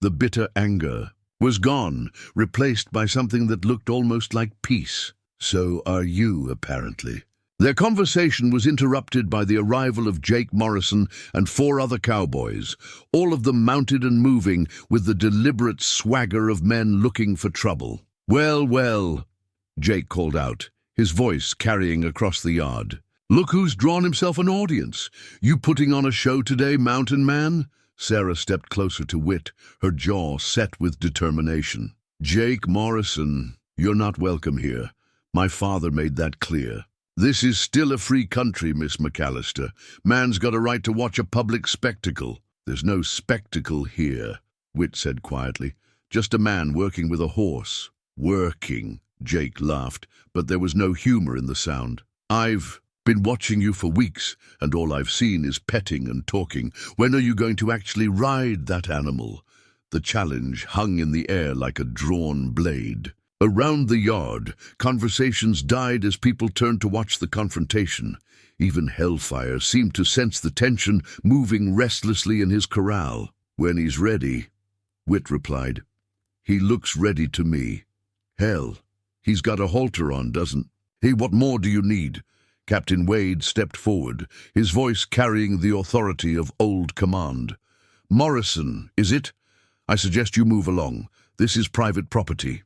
The bitter anger was gone, replaced by something that looked almost like peace. So are you, apparently. Their conversation was interrupted by the arrival of Jake Morrison and 4 other cowboys, all of them mounted and moving with the deliberate swagger of men looking for trouble. "Well, well," Jake called out, his voice carrying across the yard. "Look who's drawn himself an audience. You putting on a show today, mountain man?" Sarah stepped closer to Whit, her jaw set with determination. "Jake Morrison, you're not welcome here. My father made that clear. This is still a free country, Miss McAlister. Man's got a right to watch a public spectacle." "There's no spectacle here," Whit said quietly. "Just a man working with a horse." "Working," Jake laughed, but there was no humor in the sound. "I've been watching you for weeks, and all I've seen is petting and talking. When are you going to actually ride that animal?" The challenge hung in the air like a drawn blade. Around the yard, conversations died as people turned to watch the confrontation. Even Hellfire seemed to sense the tension moving restlessly in his corral. "When he's ready," Whit replied. "He looks ready to me." "Hell, he's got a halter on, doesn't he? What more do you need?" Captain Wade stepped forward, his voice carrying the authority of old command. "Morrison, is it? I suggest you move along. This is private property."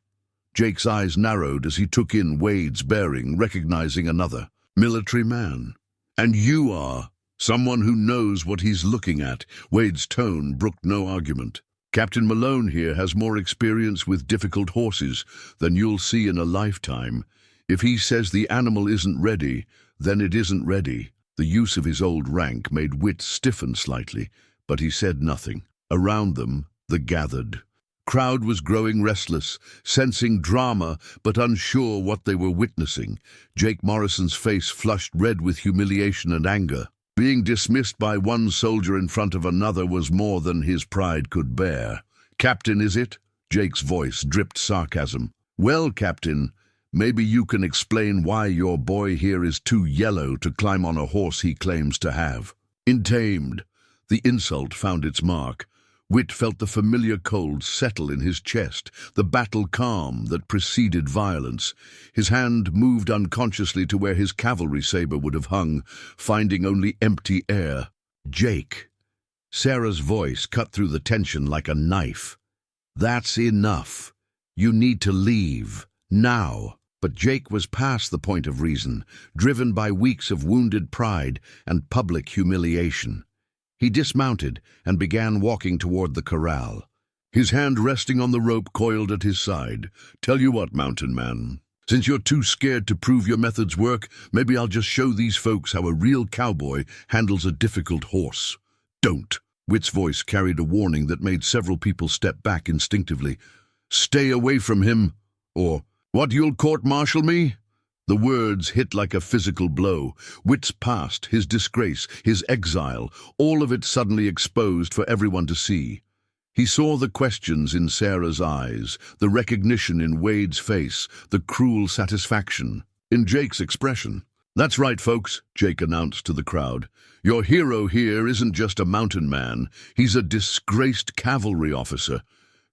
Jake's eyes narrowed as he took in Wade's bearing, recognizing another military man. "And you are someone who knows what he's looking at." Wade's tone brooked no argument. "Captain Malone here has more experience with difficult horses than you'll see in a lifetime. If he says the animal isn't ready, then it isn't ready." The use of his old rank made Whit stiffen slightly, but he said nothing. Around them, the gathered crowd was growing restless, sensing drama but unsure what they were witnessing. Jake Morrison's face flushed red with humiliation and anger. Being dismissed by one soldier in front of another was more than his pride could bear. "Captain, is it?" Jake's voice dripped sarcasm. "Well, Captain, maybe you can explain why your boy here is too yellow to climb on a horse he claims to have." "Intamed." The insult found its mark. Whit felt the familiar cold settle in his chest, the battle calm that preceded violence. His hand moved unconsciously to where his cavalry saber would have hung, finding only empty air. "Jake." Sarah's voice cut through the tension like a knife. "That's enough. You need to leave. Now." But Jake was past the point of reason, driven by weeks of wounded pride and public humiliation. He dismounted and began walking toward the corral, his hand resting on the rope coiled at his side. "Tell you what, mountain man, since you're too scared to prove your methods work, maybe I'll just show these folks how a real cowboy handles a difficult horse." "Don't." Whit's voice carried a warning that made several people step back instinctively. "Stay away from him, or what, you'll court-martial me?" The words hit like a physical blow. Whit's past, his disgrace, his exile, all of it suddenly exposed for everyone to see. He saw the questions in Sarah's eyes, the recognition in Wade's face, the cruel satisfaction in Jake's expression. "That's right, folks," Jake announced to the crowd. "Your hero here isn't just a mountain man. He's a disgraced cavalry officer.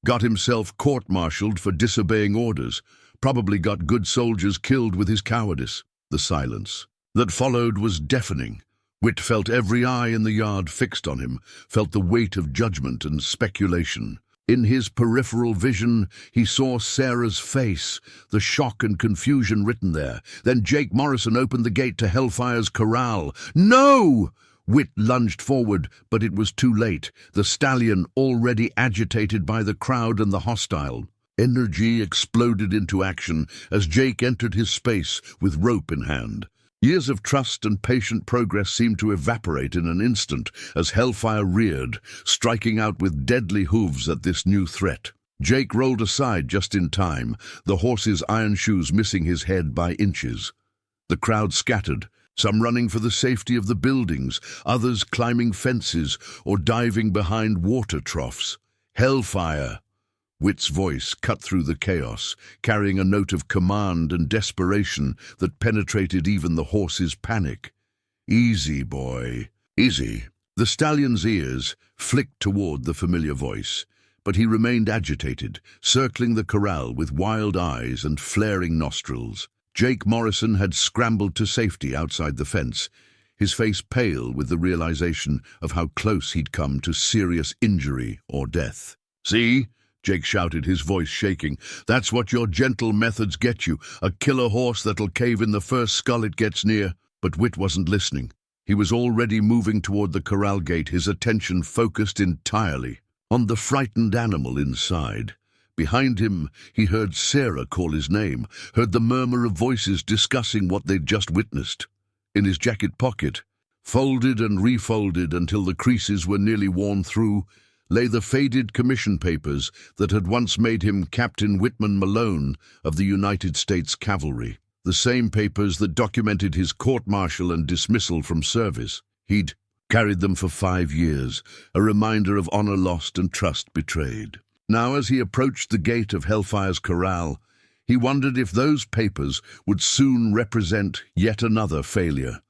Got himself court-martialed for disobeying orders. Probably got good soldiers killed with his cowardice." The silence that followed was deafening. Whit felt every eye in the yard fixed on him, felt the weight of judgment and speculation. In his peripheral vision, he saw Sarah's face, the shock and confusion written there. Then Jake Morrison opened the gate to Hellfire's corral. "No!" Whit lunged forward, but it was too late. The stallion, already agitated by the crowd and the hostile energy, exploded into action as Jake entered his space with rope in hand. Years of trust and patient progress seemed to evaporate in an instant as Hellfire reared, striking out with deadly hooves at this new threat. Jake rolled aside just in time, the horse's iron shoes missing his head by inches. The crowd scattered, some running for the safety of the buildings, others climbing fences or diving behind water troughs. "Hellfire!" Whit's voice cut through the chaos, carrying a note of command and desperation that penetrated even the horse's panic. "Easy, boy. Easy." The stallion's ears flicked toward the familiar voice, but he remained agitated, circling the corral with wild eyes and flaring nostrils. Jake Morrison had scrambled to safety outside the fence, his face pale with the realization of how close he'd come to serious injury or death. "See?" Jake shouted, his voice shaking. "That's what your gentle methods get you, a killer horse that'll cave in the first skull it gets near." But Whit wasn't listening. He was already moving toward the corral gate, his attention focused entirely on the frightened animal inside. Behind him, he heard Sarah call his name, heard the murmur of voices discussing what they'd just witnessed. In his jacket pocket, folded and refolded until the creases were nearly worn through, lay the faded commission papers that had once made him Captain Whit Malone of the United States Cavalry, the same papers that documented his court-martial and dismissal from service. He'd carried them for 5 years, a reminder of honor lost and trust betrayed. Now, as he approached the gate of Hellfire's corral, he wondered if those papers would soon represent yet another failure.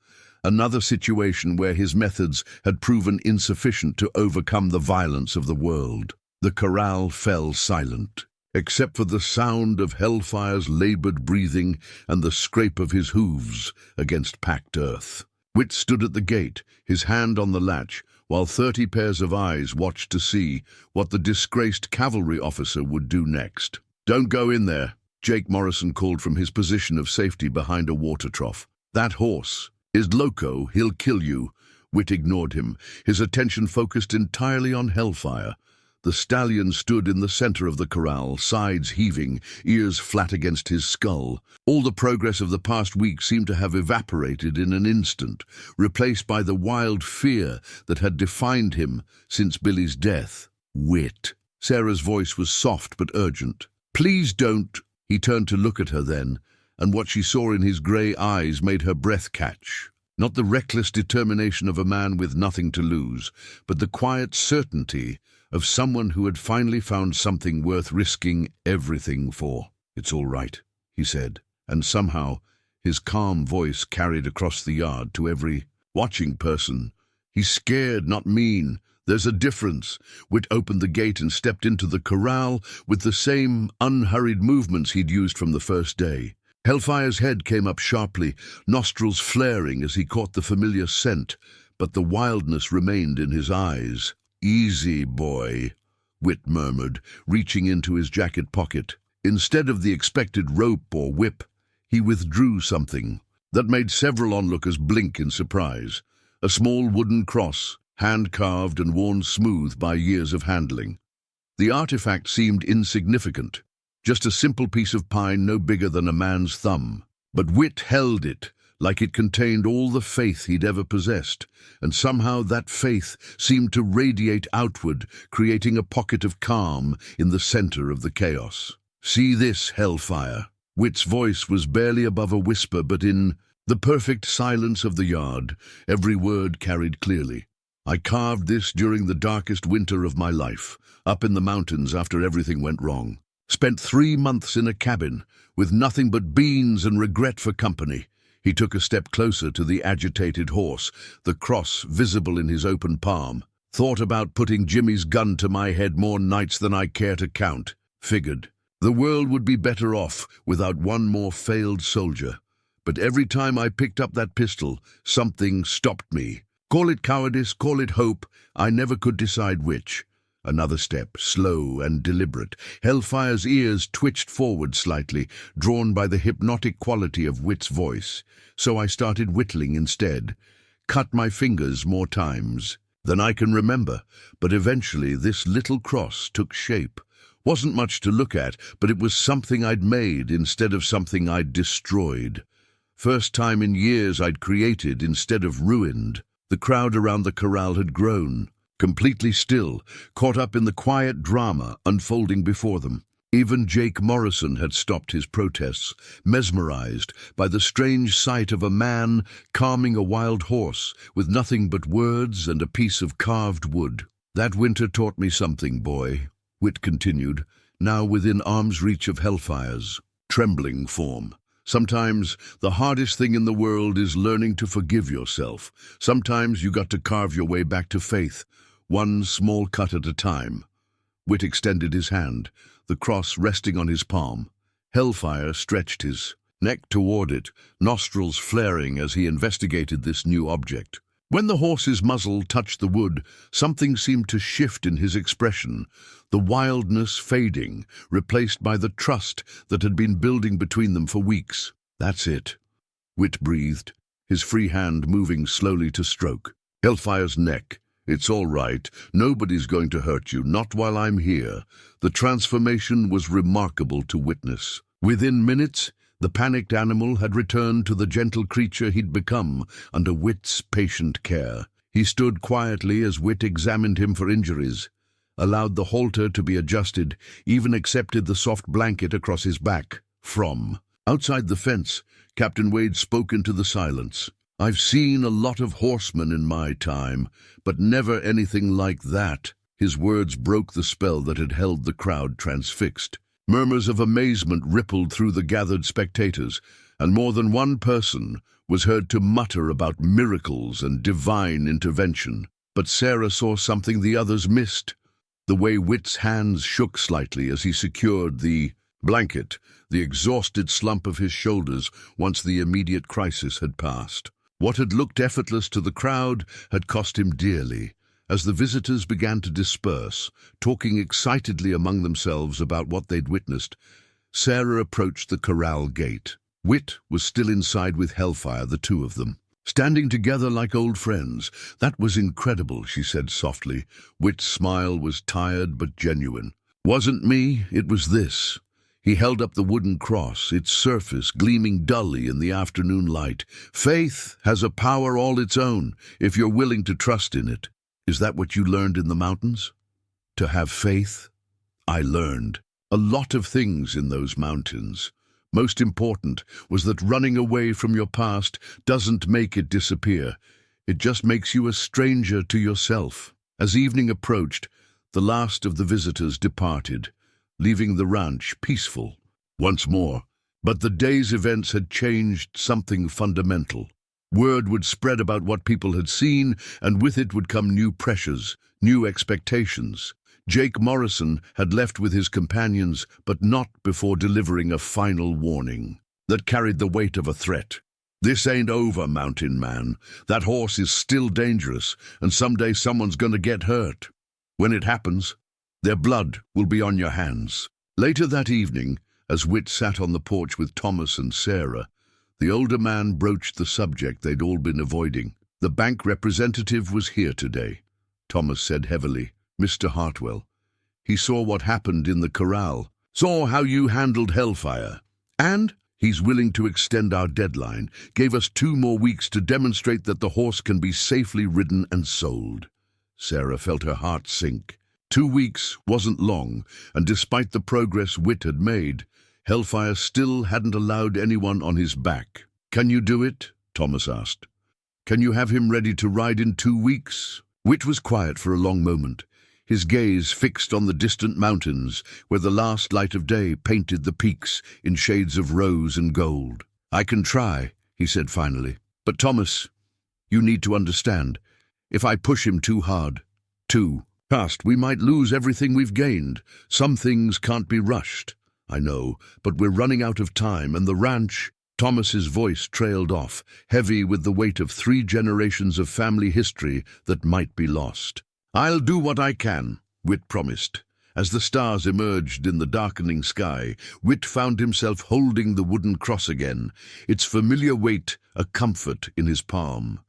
Another situation where his methods had proven insufficient to overcome the violence of the world. The corral fell silent, except for the sound of Hellfire's labored breathing and the scrape of his hooves against packed earth. Whit stood at the gate, his hand on the latch, while 30 pairs of eyes watched to see what the disgraced cavalry officer would do next. "Don't go in there," Jake Morrison called from his position of safety behind a water trough. "That horse is loco, he'll kill you." Whit ignored him, his attention focused entirely on Hellfire. The stallion stood in the center of the corral, sides heaving, ears flat against his skull. All the progress of the past week seemed to have evaporated in an instant, replaced by the wild fear that had defined him since Billy's death. "Whit." Sarah's voice was soft but urgent. "Please don't." He turned to look at her then, and what she saw in his grey eyes made her breath catch. Not the reckless determination of a man with nothing to lose, but the quiet certainty of someone who had finally found something worth risking everything for. "It's all right," he said, and somehow his calm voice carried across the yard to every watching person. "He's scared, not mean. There's a difference." Whit opened the gate and stepped into the corral with the same unhurried movements he'd used from the first day. Hellfire's head came up sharply, nostrils flaring as he caught the familiar scent, but the wildness remained in his eyes. "Easy, boy," Whit murmured, reaching into his jacket pocket. Instead of the expected rope or whip, he withdrew something that made several onlookers blink in surprise. A small wooden cross, hand-carved and worn smooth by years of handling. The artifact seemed insignificant, just a simple piece of pine no bigger than a man's thumb. But Whit held it like it contained all the faith he'd ever possessed, and somehow that faith seemed to radiate outward, creating a pocket of calm in the center of the chaos. "See this, Hellfire." Whit's voice was barely above a whisper, but in the perfect silence of the yard, every word carried clearly. "I carved this during the darkest winter of my life, up in the mountains after everything went wrong. Spent 3 months in a cabin, with nothing but beans and regret for company." He took a step closer to the agitated horse, the cross visible in his open palm. "Thought about putting Jimmy's gun to my head more nights than I care to count. Figured the world would be better off without one more failed soldier. But every time I picked up that pistol, something stopped me. Call it cowardice, call it hope, I never could decide which. Another step, slow and deliberate. Hellfire's ears twitched forward slightly, drawn by the hypnotic quality of Whit's voice. So I started whittling instead. Cut my fingers more times than I can remember, but eventually this little cross took shape. Wasn't much to look at, but it was something I'd made instead of something I'd destroyed. First time in years I'd created instead of ruined. The crowd around the corral had grown, completely still, caught up in the quiet drama unfolding before them. Even Jake Morrison had stopped his protests, mesmerized by the strange sight of a man calming a wild horse with nothing but words and a piece of carved wood. "That winter taught me something, boy," Whit continued, now within arm's reach of Hellfire's trembling form. "Sometimes the hardest thing in the world is learning to forgive yourself. Sometimes you got to carve your way back to faith, one small cut at a time." Whit extended his hand, the cross resting on his palm. Hellfire stretched his neck toward it, nostrils flaring as he investigated this new object. When the horse's muzzle touched the wood, something seemed to shift in his expression, the wildness fading, replaced by the trust that had been building between them for weeks. "That's it," Whit breathed, his free hand moving slowly to stroke Hellfire's neck. "It's all right. Nobody's going to hurt you, not while I'm here." The transformation was remarkable to witness. Within minutes, the panicked animal had returned to the gentle creature he'd become under Whit's patient care. He stood quietly as Whit examined him for injuries, allowed the halter to be adjusted, even accepted the soft blanket across his back. From outside the fence, Captain Wade spoke into the silence. "I've seen a lot of horsemen in my time, but never anything like that." His words broke the spell that had held the crowd transfixed. Murmurs of amazement rippled through the gathered spectators, and more than one person was heard to mutter about miracles and divine intervention. But Sarah saw something the others missed. The way Whit's hands shook slightly as he secured the blanket, the exhausted slump of his shoulders once the immediate crisis had passed. What had looked effortless to the crowd had cost him dearly. As the visitors began to disperse, talking excitedly among themselves about what they'd witnessed, Sarah approached the corral gate. Whit was still inside with Hellfire, the two of them, standing together like old friends. "That was incredible," she said softly. Whit's smile was tired but genuine. "Wasn't me, it was this." He held up the wooden cross, its surface gleaming dully in the afternoon light. "Faith has a power all its own, if you're willing to trust in it." "Is that what you learned in the mountains? To have faith?" "I learned a lot of things in those mountains. Most important was that running away from your past doesn't make it disappear. It just makes you a stranger to yourself." As evening approached, the last of the visitors departed, leaving the ranch peaceful once more. But the day's events had changed something fundamental. Word would spread about what people had seen, and with it would come new pressures, new expectations. Jake Morrison had left with his companions, but not before delivering a final warning that carried the weight of a threat. "This ain't over, mountain man. That horse is still dangerous, and someday someone's gonna get hurt. When it happens, their blood will be on your hands." Later that evening, as Whit sat on the porch with Thomas and Sarah, the older man broached the subject they'd all been avoiding. "The bank representative was here today," Thomas said heavily. "Mr. Hartwell. He saw what happened in the corral, saw how you handled Hellfire, and he's willing to extend our deadline, gave us 2 more weeks to demonstrate that the horse can be safely ridden and sold." Sarah felt her heart sink. 2 weeks wasn't long, and despite the progress Whit had made, Hellfire still hadn't allowed anyone on his back. "Can you do it?" Thomas asked. "Can you have him ready to ride in 2 weeks?" Whit was quiet for a long moment, his gaze fixed on the distant mountains where the last light of day painted the peaks in shades of rose and gold. "I can try," he said finally. "But Thomas, you need to understand, if I push him too hard, too fast, we might lose everything we've gained. Some things can't be rushed." "I know, but we're running out of time, and the ranch—" Thomas's voice trailed off, heavy with the weight of 3 generations of family history that might be lost. "I'll do what I can," Whit promised. As the stars emerged in the darkening sky, Whit found himself holding the wooden cross again, its familiar weight a comfort in his palm.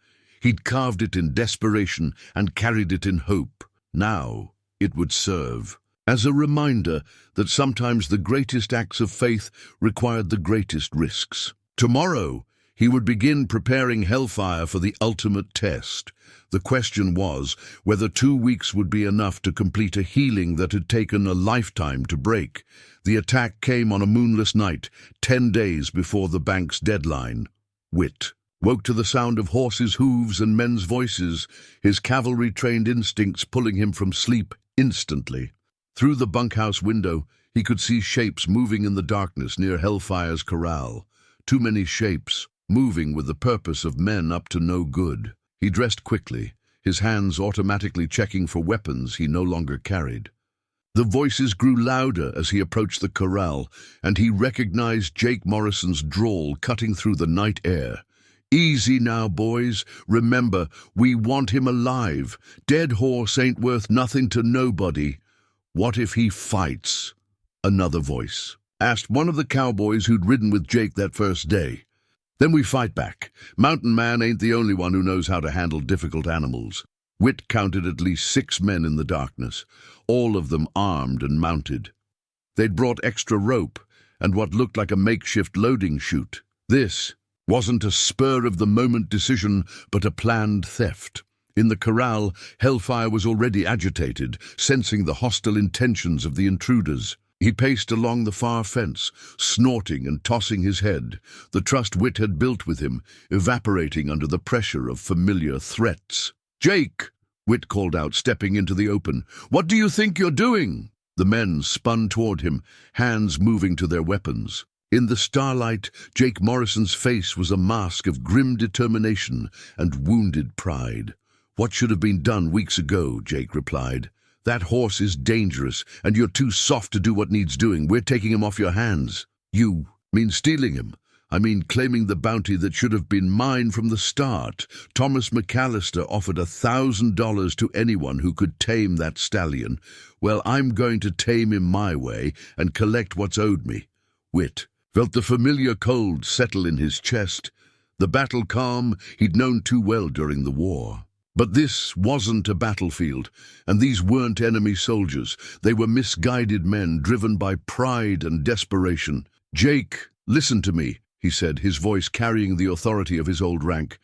He'd carved it in desperation and carried it in hope. Now it would serve as a reminder that sometimes the greatest acts of faith required the greatest risks. Tomorrow, he would begin preparing Hellfire for the ultimate test. The question was whether 2 weeks would be enough to complete a healing that had taken a lifetime to break. The attack came on a moonless night, 10 days before the bank's deadline. Whit woke to the sound of horses' hooves and men's voices, his cavalry-trained instincts pulling him from sleep instantly. Through the bunkhouse window, he could see shapes moving in the darkness near Hellfire's corral. Too many shapes, moving with the purpose of men up to no good. He dressed quickly, his hands automatically checking for weapons he no longer carried. The voices grew louder as he approached the corral, and he recognized Jake Morrison's drawl cutting through the night air. "Easy now, boys. Remember, we want him alive. Dead horse ain't worth nothing to nobody. What if he fights?" Another voice asked one of the cowboys who'd ridden with Jake that first day. "Then we fight back. Mountain Man ain't the only one who knows how to handle difficult animals." Whit counted at least 6 men in the darkness, all of them armed and mounted. They'd brought extra rope and what looked like a makeshift loading chute. This wasn't a spur-of-the-moment decision, but a planned theft. In the corral, Hellfire was already agitated, sensing the hostile intentions of the intruders. He paced along the far fence, snorting and tossing his head, the trust Whit had built with him, evaporating under the pressure of familiar threats. "Jake!" Whit called out, stepping into the open. "What do you think you're doing?" The men spun toward him, hands moving to their weapons. In the starlight, Jake Morrison's face was a mask of grim determination and wounded pride. "What should have been done weeks ago," Jake replied. "That horse is dangerous, and you're too soft to do what needs doing. We're taking him off your hands." "You mean stealing him?" "I mean claiming the bounty that should have been mine from the start. Thomas McAlister offered $1,000 to anyone who could tame that stallion. Well, I'm going to tame him my way and collect what's owed me." Whit felt the familiar cold settle in his chest, the battle calm he'd known too well during the war. But this wasn't a battlefield, and these weren't enemy soldiers. They were misguided men driven by pride and desperation. "Jake, listen to me," he said, his voice carrying the authority of his old rank.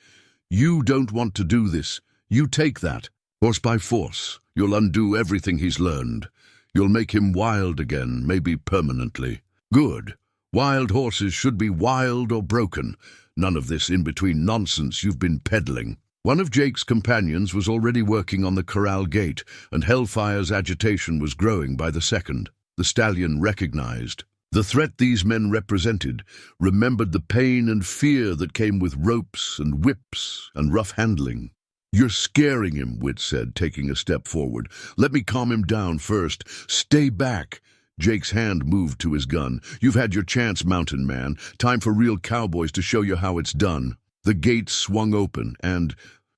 "You don't want to do this. You take that. Horse by force, you'll undo everything he's learned. You'll make him wild again, maybe permanently. Good. Wild horses should be wild or broken. None of this in-between nonsense you've been peddling." One of Jake's companions was already working on the corral gate, and Hellfire's agitation was growing by the second. The stallion recognized the threat these men represented, remembered the pain and fear that came with ropes and whips and rough handling. "You're scaring him," Whit said, taking a step forward. "Let me calm him down first. Stay back." Jake's hand moved to his gun. "You've had your chance, Mountain Man. Time for real cowboys to show you how it's done." The gate swung open, and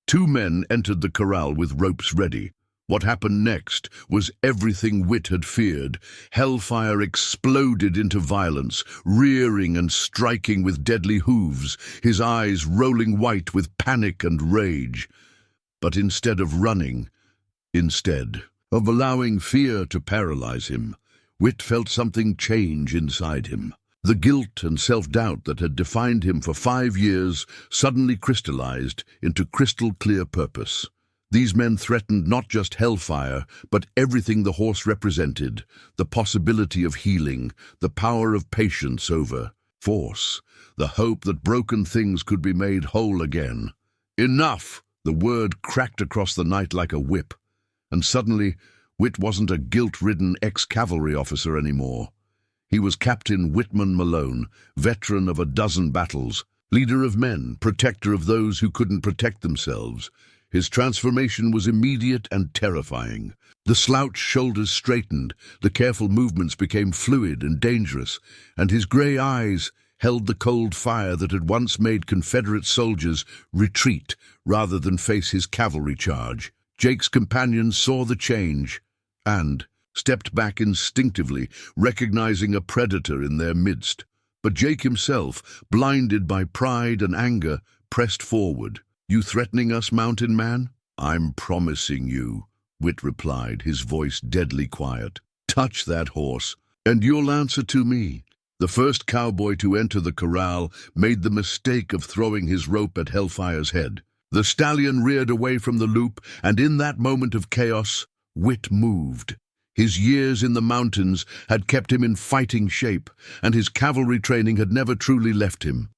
2 men entered the corral with ropes ready. What happened next was everything Whit had feared. Hellfire exploded into violence, rearing and striking with deadly hooves, his eyes rolling white with panic and rage. But instead of running, instead of allowing fear to paralyze him, Whit felt something change inside him. The guilt and self-doubt that had defined him for 5 years suddenly crystallized into crystal-clear purpose. These men threatened not just Hellfire, but everything the horse represented, the possibility of healing, the power of patience over force, the hope that broken things could be made whole again. "Enough!" The word cracked across the night like a whip, and suddenly Whit wasn't a guilt-ridden ex-cavalry officer anymore. He was Captain Whit Malone, veteran of a dozen battles, leader of men, protector of those who couldn't protect themselves. His transformation was immediate and terrifying. The slouched shoulders straightened, the careful movements became fluid and dangerous, and his grey eyes held the cold fire that had once made Confederate soldiers retreat rather than face his cavalry charge. Jake's companions saw the change, and stepped back instinctively, recognizing a predator in their midst. But Jake himself, blinded by pride and anger, pressed forward. "You threatening us, mountain man?" "I'm promising you," Whit replied, his voice deadly quiet. "Touch that horse, and you'll answer to me." The first cowboy to enter the corral made the mistake of throwing his rope at Hellfire's head. The stallion reared away from the loop, and in that moment of chaos, Whit moved. His years in the mountains had kept him in fighting shape, and his cavalry training had never truly left him.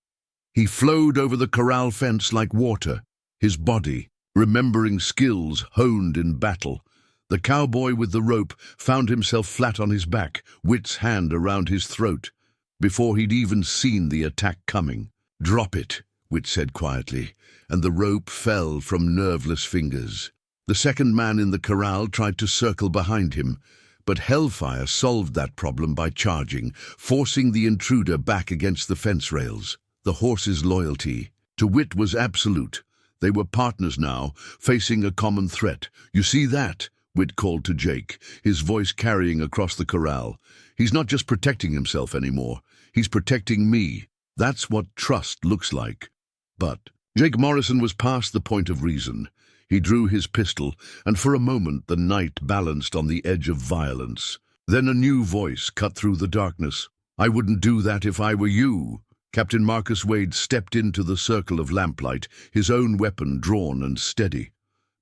He flowed over the corral fence like water, his body, remembering skills honed in battle. The cowboy with the rope found himself flat on his back, Whit's hand around his throat, before he'd even seen the attack coming. "Drop it," Whit said quietly, and the rope fell from nerveless fingers. The second man in the corral tried to circle behind him, but Hellfire solved that problem by charging, forcing the intruder back against the fence rails. The horse's loyalty to Whit was absolute. They were partners now, facing a common threat. "You see that?" Whit called to Jake, his voice carrying across the corral. "He's not just protecting himself anymore. He's protecting me. That's what trust looks like." But Jake Morrison was past the point of reason. He drew his pistol, and for a moment the night balanced on the edge of violence. Then a new voice cut through the darkness. "I wouldn't do that if I were you." Captain Marcus Wade stepped into the circle of lamplight, his own weapon drawn and steady.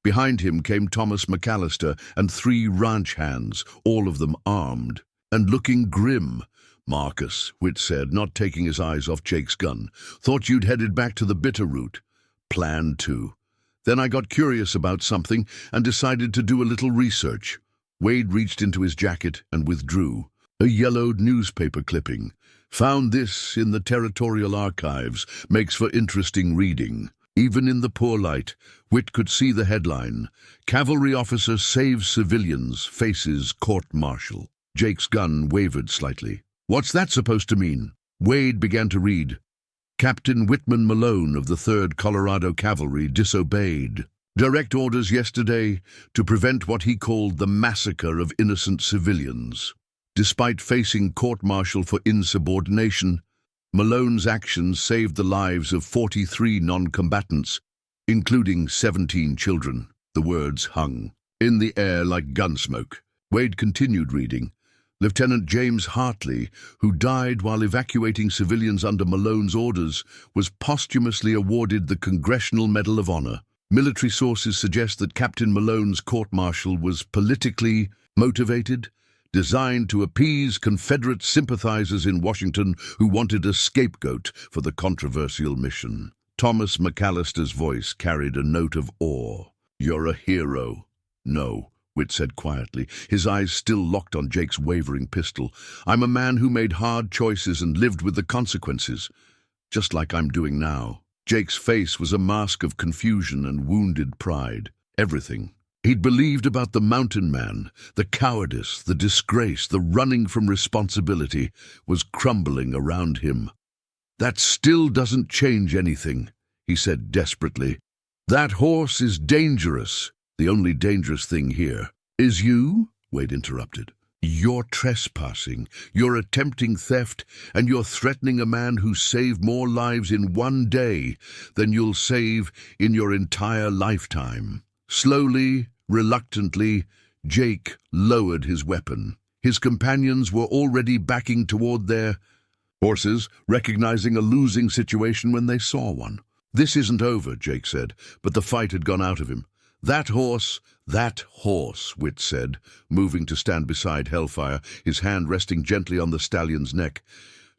Behind him came Thomas McAlister and 3 ranch hands, all of them armed, and looking grim. "Marcus," Whit said, not taking his eyes off Jake's gun, "thought you'd headed back to the bitter root." "Planned to. Then I got curious about something and decided to do a little research." Wade reached into his jacket and withdrew. "A yellowed newspaper clipping. Found this in the territorial archives. Makes for interesting reading." Even in the poor light, Whit could see the headline: "Cavalry Officer Saves Civilians, Faces Court-Martial." Jake's gun wavered slightly. "What's that supposed to mean?" Wade began to read. "Captain Whit Malone of the 3rd Colorado Cavalry disobeyed. Direct orders yesterday to prevent what he called the massacre of innocent civilians. Despite facing court-martial for insubordination, Malone's actions saved the lives of 43 non-combatants, including 17 children." The words hung in the air like gunsmoke. Wade continued reading. Lieutenant James Hartley, who died while evacuating civilians under Malone's orders, was posthumously awarded the Congressional Medal of Honor. Military sources suggest that Captain Malone's court-martial was politically motivated, designed to appease Confederate sympathizers in Washington who wanted a scapegoat for the controversial mission. Thomas McAlister's voice carried a note of awe. "You're a hero." "No," Whit said quietly, his eyes still locked on Jake's wavering pistol. "I'm a man who made hard choices and lived with the consequences, just like I'm doing now." Jake's face was a mask of confusion and wounded pride. Everything he'd believed about the mountain man, the cowardice, the disgrace, the running from responsibility, was crumbling around him. "That still doesn't change anything," he said desperately. "That horse is dangerous. The only dangerous thing here is you," Wade interrupted. "You're trespassing, you're attempting theft, and you're threatening a man who saved more lives in one day than you'll save in your entire lifetime." Slowly, reluctantly, Jake lowered his weapon. His companions were already backing toward their horses, recognizing a losing situation when they saw one. "This isn't over," Jake said, but the fight had gone out of him. That horse," Whit said, moving to stand beside Hellfire, his hand resting gently on the stallion's neck,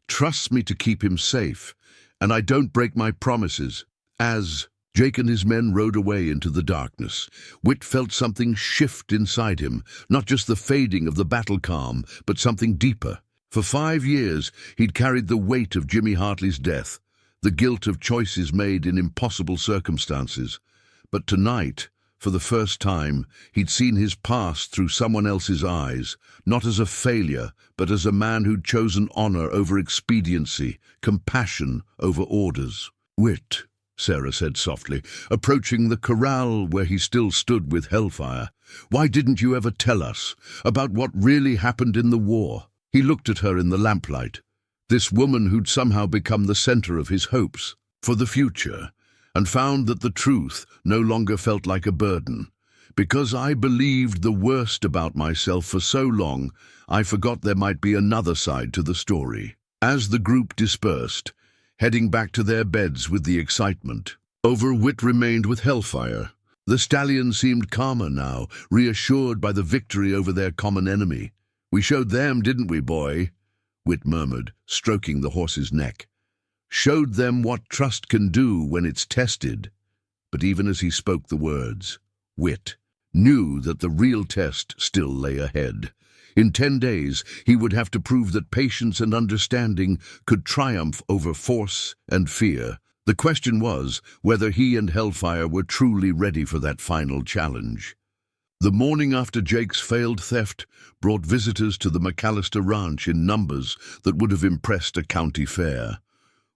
"trusts me to keep him safe, and I don't break my promises." As Jake and his men rode away into the darkness, Whit felt something shift inside him, not just the fading of the battle calm, but something deeper. For 5 years, he'd carried the weight of Jimmy Hartley's death, the guilt of choices made in impossible circumstances. But tonight, for the first time, he'd seen his past through someone else's eyes, not as a failure, but as a man who'd chosen honor over expediency, compassion over orders. "Whit," Sarah said softly, approaching the corral where he still stood with Hellfire. "Why didn't you ever tell us about what really happened in the war?" He looked at her in the lamplight, this woman who'd somehow become the center of his hopes for the future, and found that the truth no longer felt like a burden. "Because I believed the worst about myself for so long, I forgot there might be another side to the story." As the group dispersed, heading back to their beds with the excitement, Whit remained with Hellfire. The stallion seemed calmer now, reassured by the victory over their common enemy. "We showed them, didn't we, boy?" Whit murmured, stroking the horse's neck. "Showed them what trust can do when it's tested." But even as he spoke the words, Whit knew that the real test still lay ahead. In 10 days, he would have to prove that patience and understanding could triumph over force and fear. The question was whether he and Hellfire were truly ready for that final challenge. The morning after Jake's failed theft brought visitors to the McAlister Ranch in numbers that would have impressed a county fair.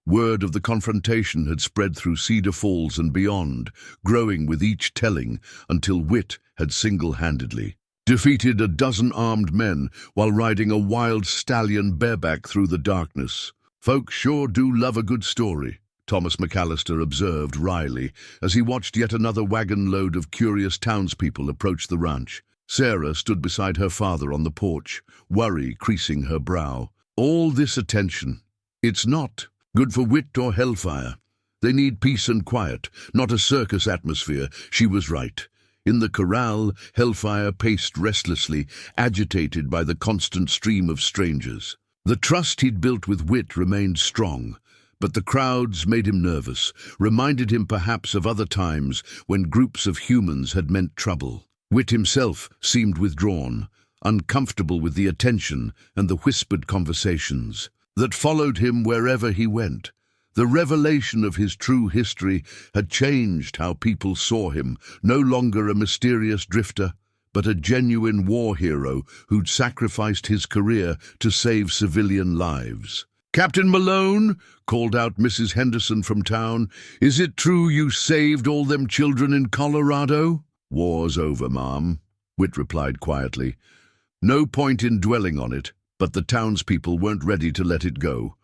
Word of the confrontation had spread through Cedar Falls and beyond, growing with each telling until Whit had single-handedly defeated a dozen armed men while riding a wild stallion bareback through the darkness. "Folks sure do love a good story," Thomas McAlister observed wryly as he watched yet another wagon load of curious townspeople approach the ranch. Sarah stood beside her father on the porch, worry creasing her brow. "All this attention. It's not good for Whit or Hellfire. They need peace and quiet, not a circus atmosphere." She was right. In the corral, Hellfire paced restlessly, agitated by the constant stream of strangers. The trust he'd built with Whit remained strong, but the crowds made him nervous, reminded him perhaps of other times when groups of humans had meant trouble. Whit himself seemed withdrawn, uncomfortable with the attention and the whispered conversations that followed him wherever he went. The revelation of his true history had changed how people saw him, no longer a mysterious drifter, but a genuine war hero who'd sacrificed his career to save civilian lives. "Captain Malone," called out Mrs. Henderson from town, "is it true you saved all them children in Colorado?" "War's over, Ma'am," Whit replied quietly. No point in dwelling on it, but the townspeople weren't ready to let it go.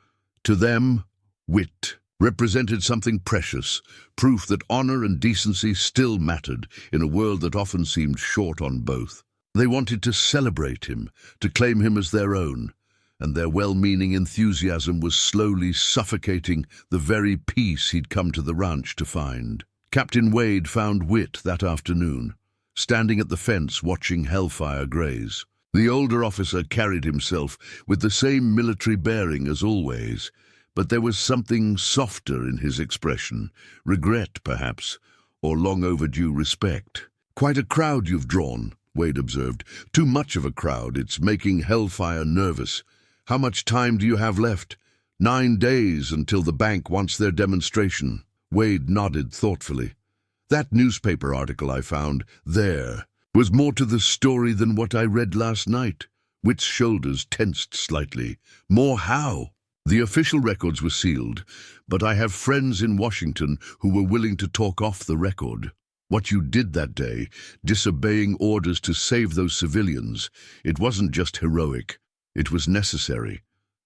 To them, Whit represented something precious, proof that honor and decency still mattered in a world that often seemed short on both. They wanted to celebrate him, to claim him as their own, and their well-meaning enthusiasm was slowly suffocating the very peace he'd come to the ranch to find. Captain Wade found Whit that afternoon, standing at the fence watching Hellfire graze. The older officer carried himself with the same military bearing as always, but there was something softer in his expression, regret perhaps, or long overdue respect. "Quite a crowd you've drawn," Wade observed. "Too much of a crowd. It's making Hellfire nervous. How much time do you have left?" 9 days until the bank wants their demonstration." Wade nodded thoughtfully. "That newspaper article I found there was more to the story than what I read last night." Whit's shoulders tensed slightly. "More how?" "The official records were sealed, but I have friends in Washington who were willing to talk off the record. What you did that day, disobeying orders to save those civilians, it wasn't just heroic, it was necessary.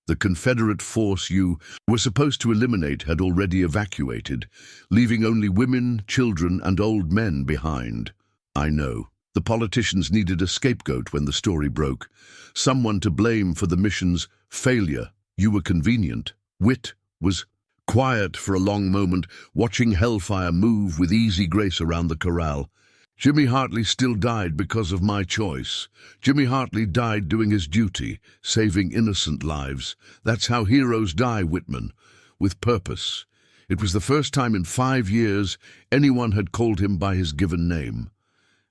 The Confederate force you were supposed to eliminate had already evacuated, leaving only women, children, and old men behind. I know. The politicians needed a scapegoat when the story broke, someone to blame for the mission's failure. You were convenient." Whit was quiet for a long moment, watching Hellfire move with easy grace around the corral. "Jimmy Hartley still died because of my choice. Jimmy Hartley died doing his duty, saving innocent lives. That's how heroes die, Whitman, with purpose." It was the first time in 5 years anyone had called him by his given name,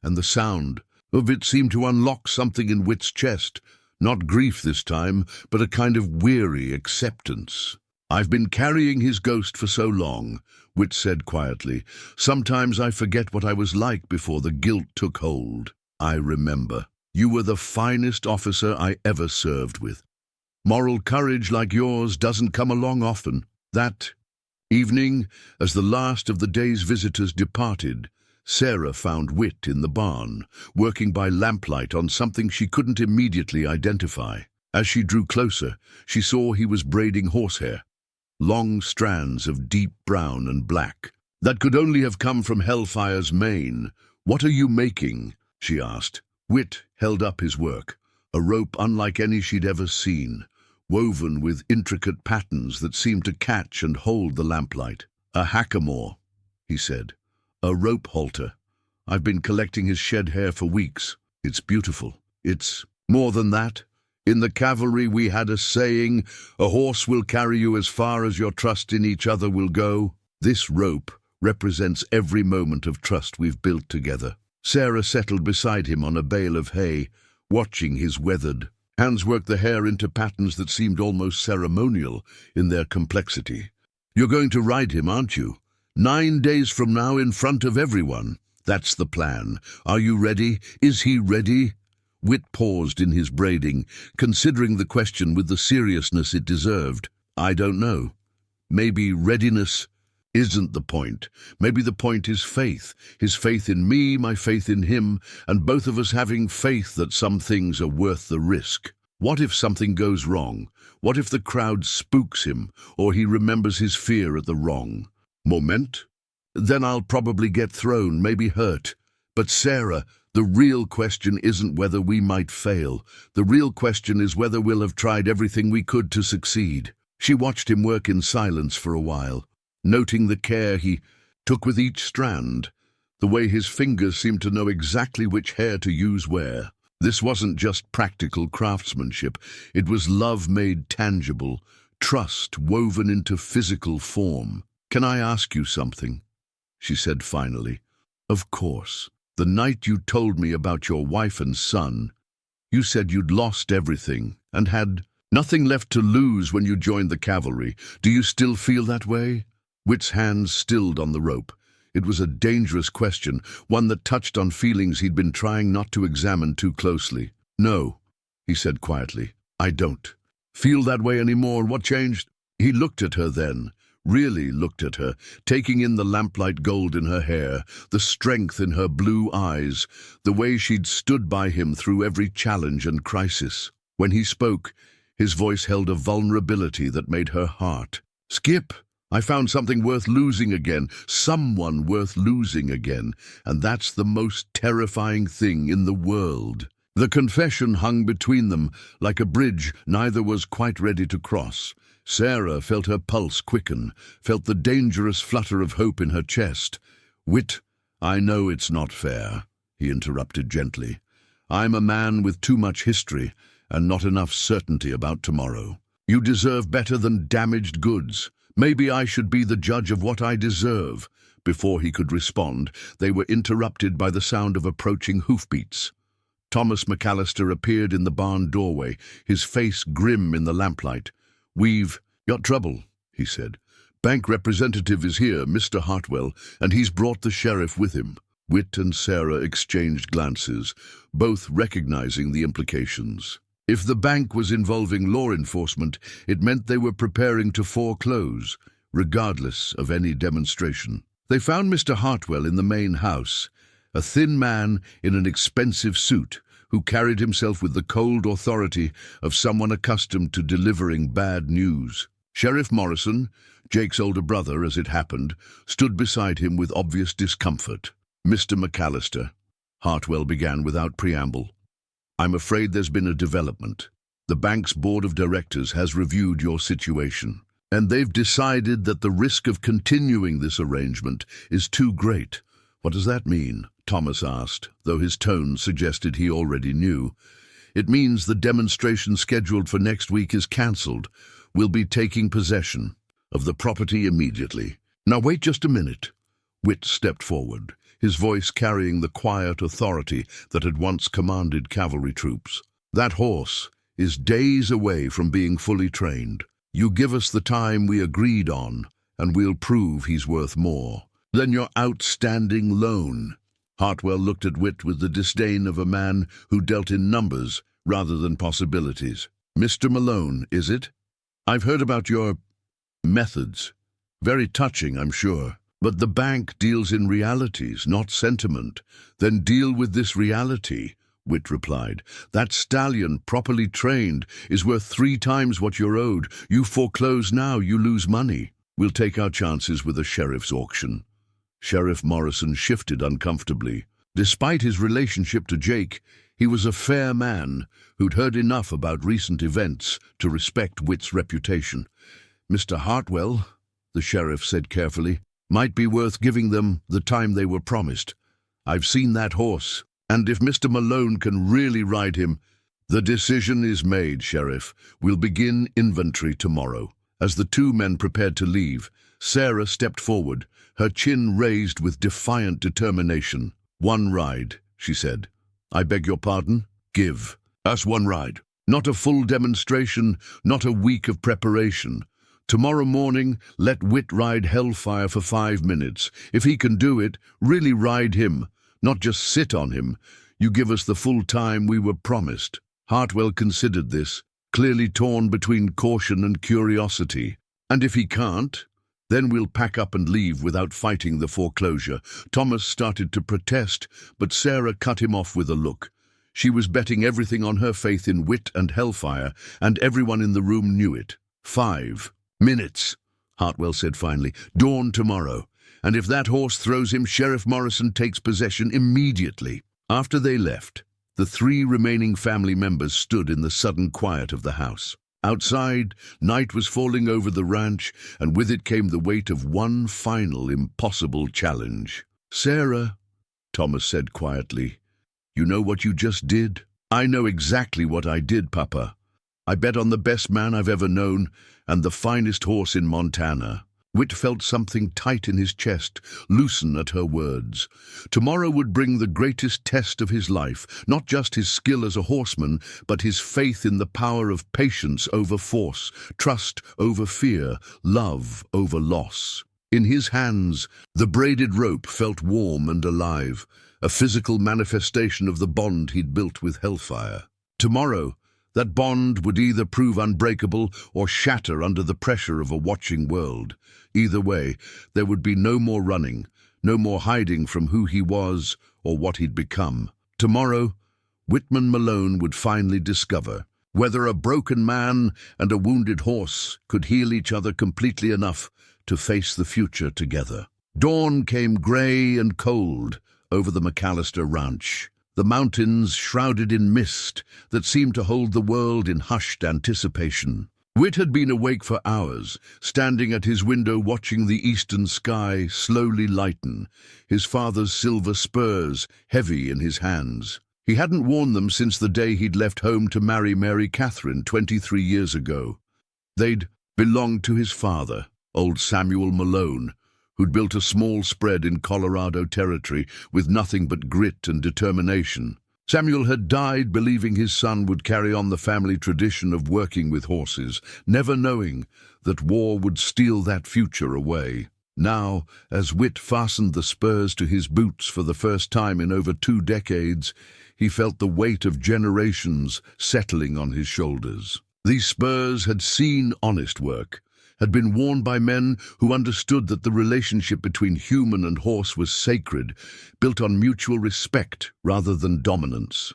and the sound of it seemed to unlock something in Whit's chest. Not grief this time, but a kind of weary acceptance. "I've been carrying his ghost for so long," Whit said quietly. "Sometimes I forget what I was like before the guilt took hold. I remember. You were the finest officer I ever served with. Moral courage like yours doesn't come along often. That Evening, as the last of the day's visitors departed, Sarah found Whit in the barn, working by lamplight on something she couldn't immediately identify. As she drew closer, she saw he was braiding horsehair, long strands of deep brown and black. That could only have come from Hellfire's mane. "What are you making?" she asked. Whit held up his work, a rope unlike any she'd ever seen, woven with intricate patterns that seemed to catch and hold the lamplight. "A hackamore," he said. "A rope halter. I've been collecting his shed hair for weeks. It's beautiful. It's more than that. In the cavalry we had a saying, 'A horse will carry you as far as your trust in each other will go.' This rope represents every moment of trust we've built together." Sarah settled beside him on a bale of hay, watching his weathered hands work the hair into patterns that seemed almost ceremonial in their complexity. "You're going to ride him, aren't you? 9 days from now in front of everyone. That's the plan. Are you ready? Is he ready?" Whit paused in his braiding, considering the question with the seriousness it deserved. "I don't know. Maybe readiness isn't the point. Maybe the point is faith. His faith in me, my faith in him, and both of us having faith that some things are worth the risk. What if something goes wrong? What if the crowd spooks him, or he remembers his fear at the wrong moment? Then I'll probably get thrown, maybe hurt. But Sarah, the real question isn't whether we might fail. The real question is whether we'll have tried everything we could to succeed." She watched him work in silence for a while, noting the care he took with each strand, the way his fingers seemed to know exactly which hair to use where. This wasn't just practical craftsmanship, it was love made tangible, trust woven into physical form. "Can I ask you something?" she said finally. "Of course. The night you told me about your wife and son, you said you'd lost everything and had nothing left to lose when you joined the cavalry. Do you still feel that way?" Whit's hands stilled on the rope. It was a dangerous question, one that touched on feelings he'd been trying not to examine too closely. "No," he said quietly. "I don't feel that way anymore. What changed?" He looked at her then, really looked at her, taking in the lamplight gold in her hair, the strength in her blue eyes, the way she'd stood by him through every challenge and crisis. When he spoke, his voice held a vulnerability that made her heart skip. "I found something worth losing again, someone worth losing again, and that's the most terrifying thing in the world." The confession hung between them like a bridge neither was quite ready to cross. Sarah felt her pulse quicken, felt the dangerous flutter of hope in her chest. "Whit, I know it's not fair," he interrupted gently. "I'm a man with too much history and not enough certainty about tomorrow. You deserve better than damaged goods. Maybe I should be the judge of what I deserve." Before he could respond, they were interrupted by the sound of approaching hoofbeats. Thomas McAlister appeared in the barn doorway, his face grim in the lamplight. "We've got trouble," he said. "Bank representative is here, Mr. Hartwell, and he's brought the sheriff with him." Whit and Sarah exchanged glances, both recognizing the implications. If the bank was involving law enforcement, it meant they were preparing to foreclose, regardless of any demonstration. They found Mr. Hartwell in the main house, a thin man in an expensive suit who carried himself with the cold authority of someone accustomed to delivering bad news. Sheriff Morrison, Jake's older brother as it happened, stood beside him with obvious discomfort. "Mr. McAlister," Hartwell began without preamble, "I'm afraid there's been a development. The bank's board of directors has reviewed your situation, and they've decided that the risk of continuing this arrangement is too great." "What does that mean?" Thomas asked, though his tone suggested he already knew. "It means the demonstration scheduled for next week is cancelled. We'll be taking possession of the property immediately." "Now wait just a minute." Whit stepped forward, his voice carrying the quiet authority that had once commanded cavalry troops. "That horse is days away from being fully trained. You give us the time we agreed on, and we'll prove he's worth more than your outstanding loan." Hartwell looked at Whit with the disdain of a man who dealt in numbers rather than possibilities. "Mr. Malone, is it? I've heard about your methods. Very touching, I'm sure. But the bank deals in realities, not sentiment. Then deal with this reality, Whit replied. That stallion, properly trained, is worth 3 times what you're owed. You foreclose now, you lose money. We'll take our chances with a sheriff's auction. Sheriff Morrison shifted uncomfortably. Despite his relationship to Jake, he was a fair man who'd heard enough about recent events to respect Whit's reputation. Mr. Hartwell, the sheriff said carefully, might be worth giving them the time they were promised. I've seen that horse, and if Mr. Malone can really ride him... The decision is made, Sheriff. We'll begin inventory tomorrow. As the 2 men prepared to leave, Sarah stepped forward, her chin raised with defiant determination. 1 ride, she said. I beg your pardon? Give us 1 ride. Not a full demonstration, not a week of preparation. Tomorrow morning, let Whit ride Hellfire for 5 minutes. If he can do it, really ride him, not just sit on him. You give us the full time we were promised. Hartwell considered this, clearly torn between caution and curiosity. And if he can't, then we'll pack up and leave without fighting the foreclosure. Thomas started to protest, but Sarah cut him off with a look. She was betting everything on her faith in Whit and Hellfire, and everyone in the room knew it. 5 minutes, Hartwell said finally. Dawn tomorrow. And if that horse throws him, Sheriff Morrison takes possession immediately. After they left, the 3 remaining family members stood in the sudden quiet of the house. Outside, night was falling over the ranch, and with it came the weight of one final impossible challenge. Sarah, Thomas said quietly, you know what you just did? I know exactly what I did, Papa. I bet on the best man I've ever known and the finest horse in Montana. Whit felt something tight in his chest, loosen at her words. Tomorrow would bring the greatest test of his life, not just his skill as a horseman, but his faith in the power of patience over force, trust over fear, love over loss. In his hands, the braided rope felt warm and alive, a physical manifestation of the bond he'd built with Hellfire. Tomorrow, that bond would either prove unbreakable or shatter under the pressure of a watching world. Either way, there would be no more running, no more hiding from who he was or what he'd become. Tomorrow, Whit Malone would finally discover whether a broken man and a wounded horse could heal each other completely enough to face the future together. Dawn came grey and cold over the McAlister Ranch. The mountains shrouded in mist that seemed to hold the world in hushed anticipation. Whit had been awake for hours, standing at his window watching the eastern sky slowly lighten, his father's silver spurs heavy in his hands. He hadn't worn them since the day he'd left home to marry Mary Catherine 23 years ago. They'd belonged to his father, old Samuel Malone, who'd built a small spread in Colorado territory with nothing but grit and determination. Samuel had died believing his son would carry on the family tradition of working with horses, never knowing that war would steal that future away. Now, as Whit fastened the spurs to his boots for the first time in over 2 decades, he felt the weight of generations settling on his shoulders. These spurs had seen honest work, had been worn by men who understood that the relationship between human and horse was sacred, built on mutual respect rather than dominance.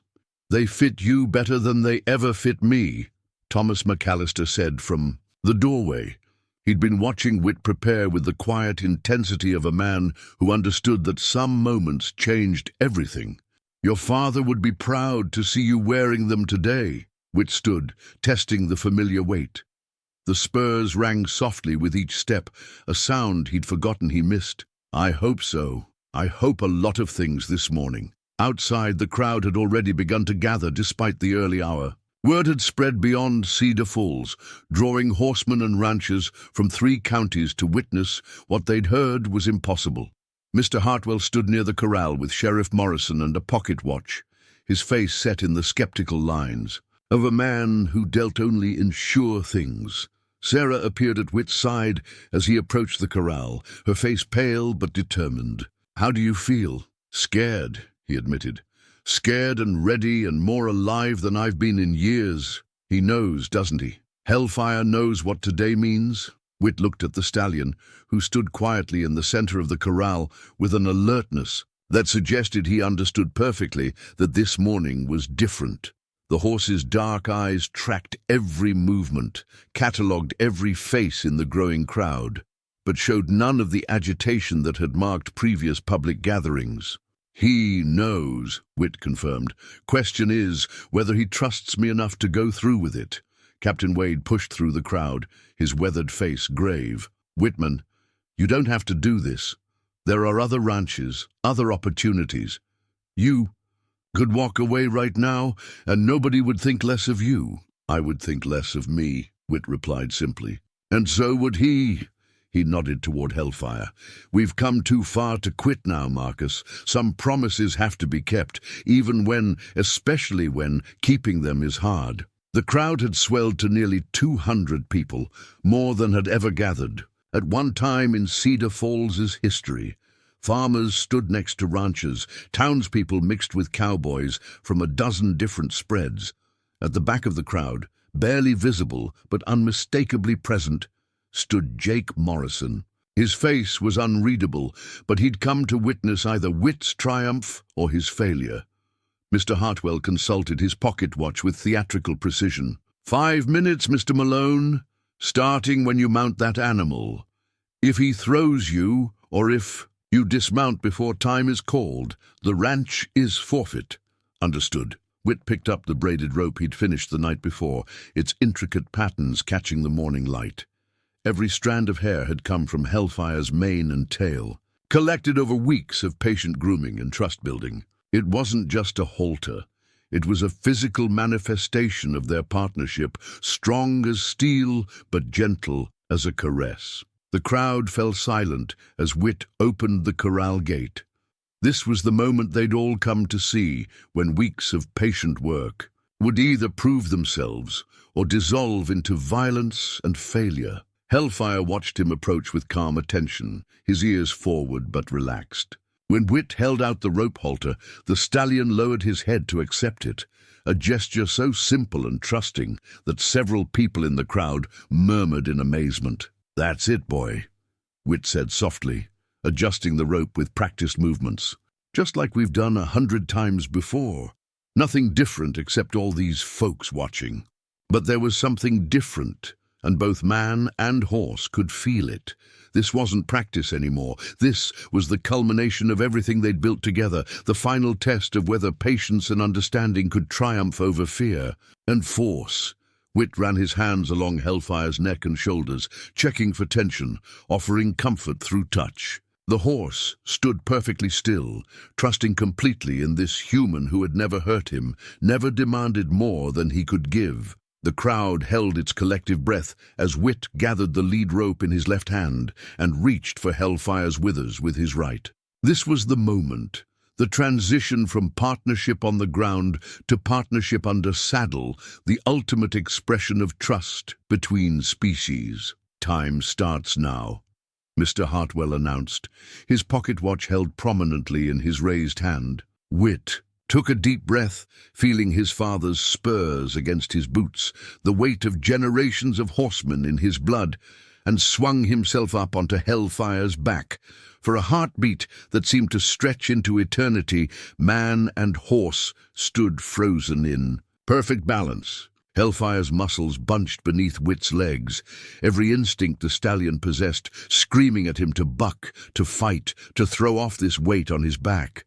They fit you better than they ever fit me, Thomas McAlister said from the doorway. He'd been watching Whit prepare with the quiet intensity of a man who understood that some moments changed everything. Your father would be proud to see you wearing them today. Whit stood, testing the familiar weight. The spurs rang softly with each step, a sound he'd forgotten he missed. I hope so. I hope a lot of things this morning. Outside, the crowd had already begun to gather despite the early hour. Word had spread beyond Cedar Falls, drawing horsemen and ranchers from 3 counties to witness what they'd heard was impossible. Mr. Hartwell stood near the corral with Sheriff Morrison and a pocket watch, his face set in the skeptical lines of a man who dealt only in sure things. Sarah appeared at Whit's side as he approached the corral, her face pale but determined. How do you feel? Scared, he admitted. Scared and ready and more alive than I've been in years. He knows, doesn't he? Hellfire knows what today means. Whit looked at the stallion, who stood quietly in the center of the corral with an alertness that suggested he understood perfectly that this morning was different. The horse's dark eyes tracked every movement, catalogued every face in the growing crowd, but showed none of the agitation that had marked previous public gatherings. "He knows," Whit confirmed. "Question is whether he trusts me enough to go through with it." Captain Wade pushed through the crowd, his weathered face grave. "Whitman, you don't have to do this. There are other ranches, other opportunities. You could walk away right now, and nobody would think less of you." "I would think less of me," Whit replied simply. "And so would he." He nodded toward Hellfire. "We've come too far to quit now, Marcus. Some promises have to be kept, especially when keeping them is hard." The crowd had swelled to nearly 200 people, more than had ever gathered. At one time in Cedar Falls' history, farmers stood next to ranchers, townspeople mixed with cowboys from a dozen different spreads. At the back of the crowd, barely visible but unmistakably present, stood Jake Morrison. His face was unreadable, but he'd come to witness either Whit's triumph or his failure. Mr. Hartwell consulted his pocket watch with theatrical precision. 5 minutes, Mr. Malone, starting when you mount that animal. If he throws you, or if you dismount before time is called, the ranch is forfeit." "Understood." Whit picked up the braided rope he'd finished the night before, its intricate patterns catching the morning light. Every strand of hair had come from Hellfire's mane and tail, collected over weeks of patient grooming and trust-building. It wasn't just a halter. It was a physical manifestation of their partnership, strong as steel but gentle as a caress. The crowd fell silent as Whit opened the corral gate. This was the moment they'd all come to see, when weeks of patient work would either prove themselves or dissolve into violence and failure. Hellfire watched him approach with calm attention, his ears forward but relaxed. When Whit held out the rope halter, the stallion lowered his head to accept it, a gesture so simple and trusting that several people in the crowd murmured in amazement. "That's it, boy," Whit said softly, adjusting the rope with practiced movements. "Just like we've done 100 times before. Nothing different except all these folks watching." But there was something different, and both man and horse could feel it. This wasn't practice anymore. This was the culmination of everything they'd built together, the final test of whether patience and understanding could triumph over fear and force. Whit ran his hands along Hellfire's neck and shoulders, checking for tension, offering comfort through touch. The horse stood perfectly still, trusting completely in this human who had never hurt him, never demanded more than he could give. The crowd held its collective breath as Whit gathered the lead rope in his left hand and reached for Hellfire's withers with his right. This was the moment, the transition from partnership on the ground to partnership under saddle, the ultimate expression of trust between species. "Time starts now," Mr. Hartwell announced, his pocket watch held prominently in his raised hand. Whit took a deep breath, feeling his father's spurs against his boots, the weight of generations of horsemen in his blood, and swung himself up onto Hellfire's back. For a heartbeat that seemed to stretch into eternity, man and horse stood frozen in perfect balance. Hellfire's muscles bunched beneath Whit's legs, every instinct the stallion possessed screaming at him to buck, to fight, to throw off this weight on his back.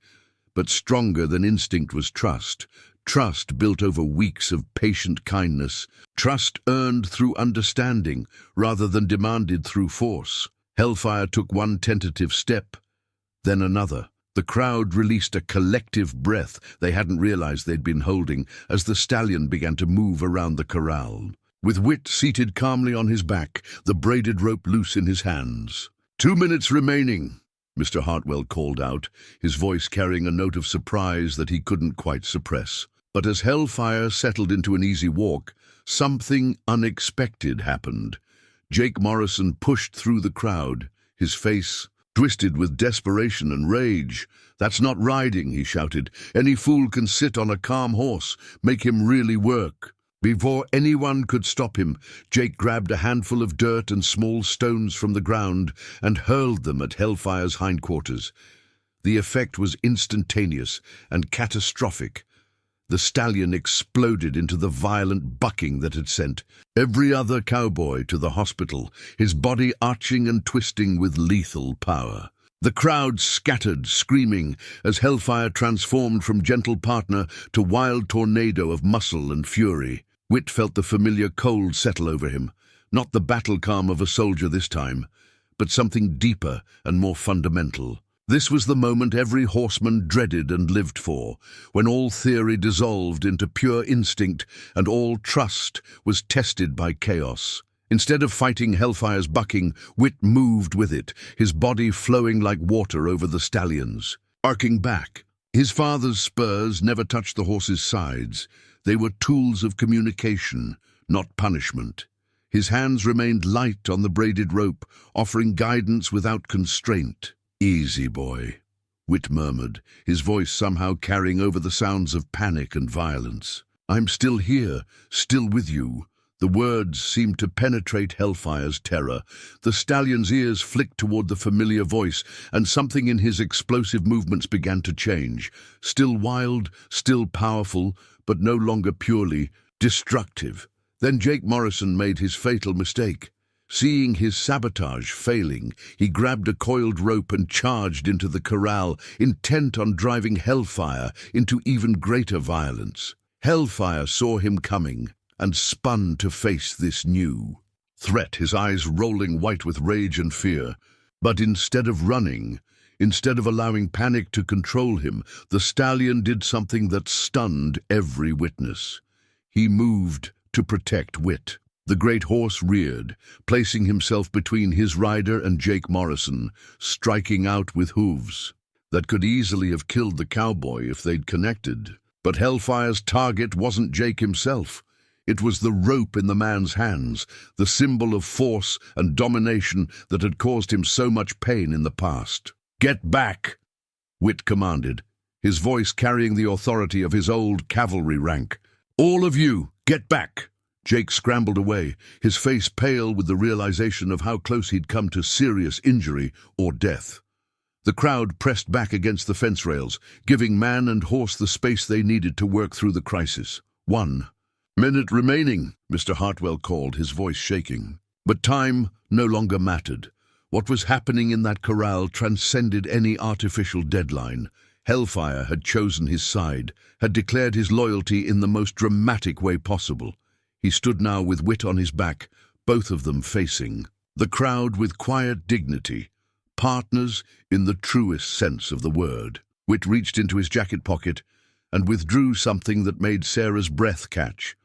But stronger than instinct was trust. Trust built over weeks of patient kindness. Trust earned through understanding rather than demanded through force. Hellfire took one tentative step, then another. The crowd released a collective breath they hadn't realized they'd been holding as the stallion began to move around the corral. With Whit seated calmly on his back, the braided rope loose in his hands. 2 minutes remaining, Mr. Hartwell called out, his voice carrying a note of surprise that he couldn't quite suppress. But as Hellfire settled into an easy walk, something unexpected happened. Jake Morrison pushed through the crowd, his face twisted with desperation and rage. "That's not riding," he shouted. "Any fool can sit on a calm horse. Make him really work." Before anyone could stop him, Jake grabbed a handful of dirt and small stones from the ground and hurled them at Hellfire's hindquarters. The effect was instantaneous and catastrophic. The stallion exploded into the violent bucking that had sent every other cowboy to the hospital, his body arching and twisting with lethal power. The crowd scattered, screaming, as Hellfire transformed from gentle partner to wild tornado of muscle and fury. Whit felt the familiar cold settle over him, not the battle calm of a soldier this time, but something deeper and more fundamental. This was the moment every horseman dreaded and lived for, when all theory dissolved into pure instinct and all trust was tested by chaos. Instead of fighting Hellfire's bucking, Whit moved with it, his body flowing like water over the stallions. Arcing back, his father's spurs never touched the horse's sides. They were tools of communication, not punishment. His hands remained light on the braided rope, offering guidance without constraint. "Easy, boy," Whit murmured, his voice somehow carrying over the sounds of panic and violence. "I'm still here, still with you." The words seemed to penetrate Hellfire's terror. The stallion's ears flicked toward the familiar voice, and something in his explosive movements began to change. Still wild, still powerful, but no longer purely destructive. Then Jake Morrison made his fatal mistake. Seeing his sabotage failing, he grabbed a coiled rope and charged into the corral, intent on driving Hellfire into even greater violence. Hellfire saw him coming and spun to face this new threat, his eyes rolling white with rage and fear. But instead of running, instead of allowing panic to control him, the stallion did something that stunned every witness. He moved to protect Whit. The great horse reared, placing himself between his rider and Jake Morrison, striking out with hooves that could easily have killed the cowboy if they'd connected. But Hellfire's target wasn't Jake himself. It was the rope in the man's hands, the symbol of force and domination that had caused him so much pain in the past. "Get back," Whit commanded, his voice carrying the authority of his old cavalry rank. "All of you, get back." Jake scrambled away, his face pale with the realization of how close he'd come to serious injury or death. The crowd pressed back against the fence rails, giving man and horse the space they needed to work through the crisis. 1 minute remaining, Mr. Hartwell called, his voice shaking. But time no longer mattered. What was happening in that corral transcended any artificial deadline. Hellfire had chosen his side, had declared his loyalty in the most dramatic way possible. He stood now with Whit on his back, both of them facing the crowd with quiet dignity, partners in the truest sense of the word. Whit reached into his jacket pocket and withdrew something that made Sarah's breath catch.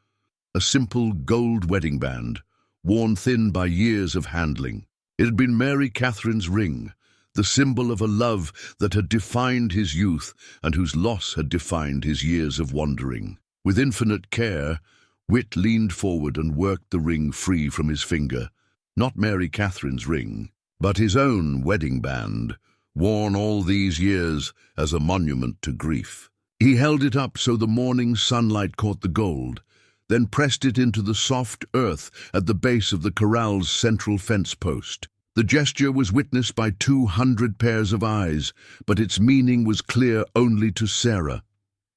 A simple gold wedding band, worn thin by years of handling. It had been Mary Catherine's ring, the symbol of a love that had defined his youth and whose loss had defined his years of wandering. With infinite care, Whit leaned forward and worked the ring free from his finger. Not Mary Catherine's ring, but his own wedding band, worn all these years as a monument to grief. He held it up so the morning sunlight caught the gold, then pressed it into the soft earth at the base of the corral's central fence post. The gesture was witnessed by 200 pairs of eyes, but its meaning was clear only to Sarah.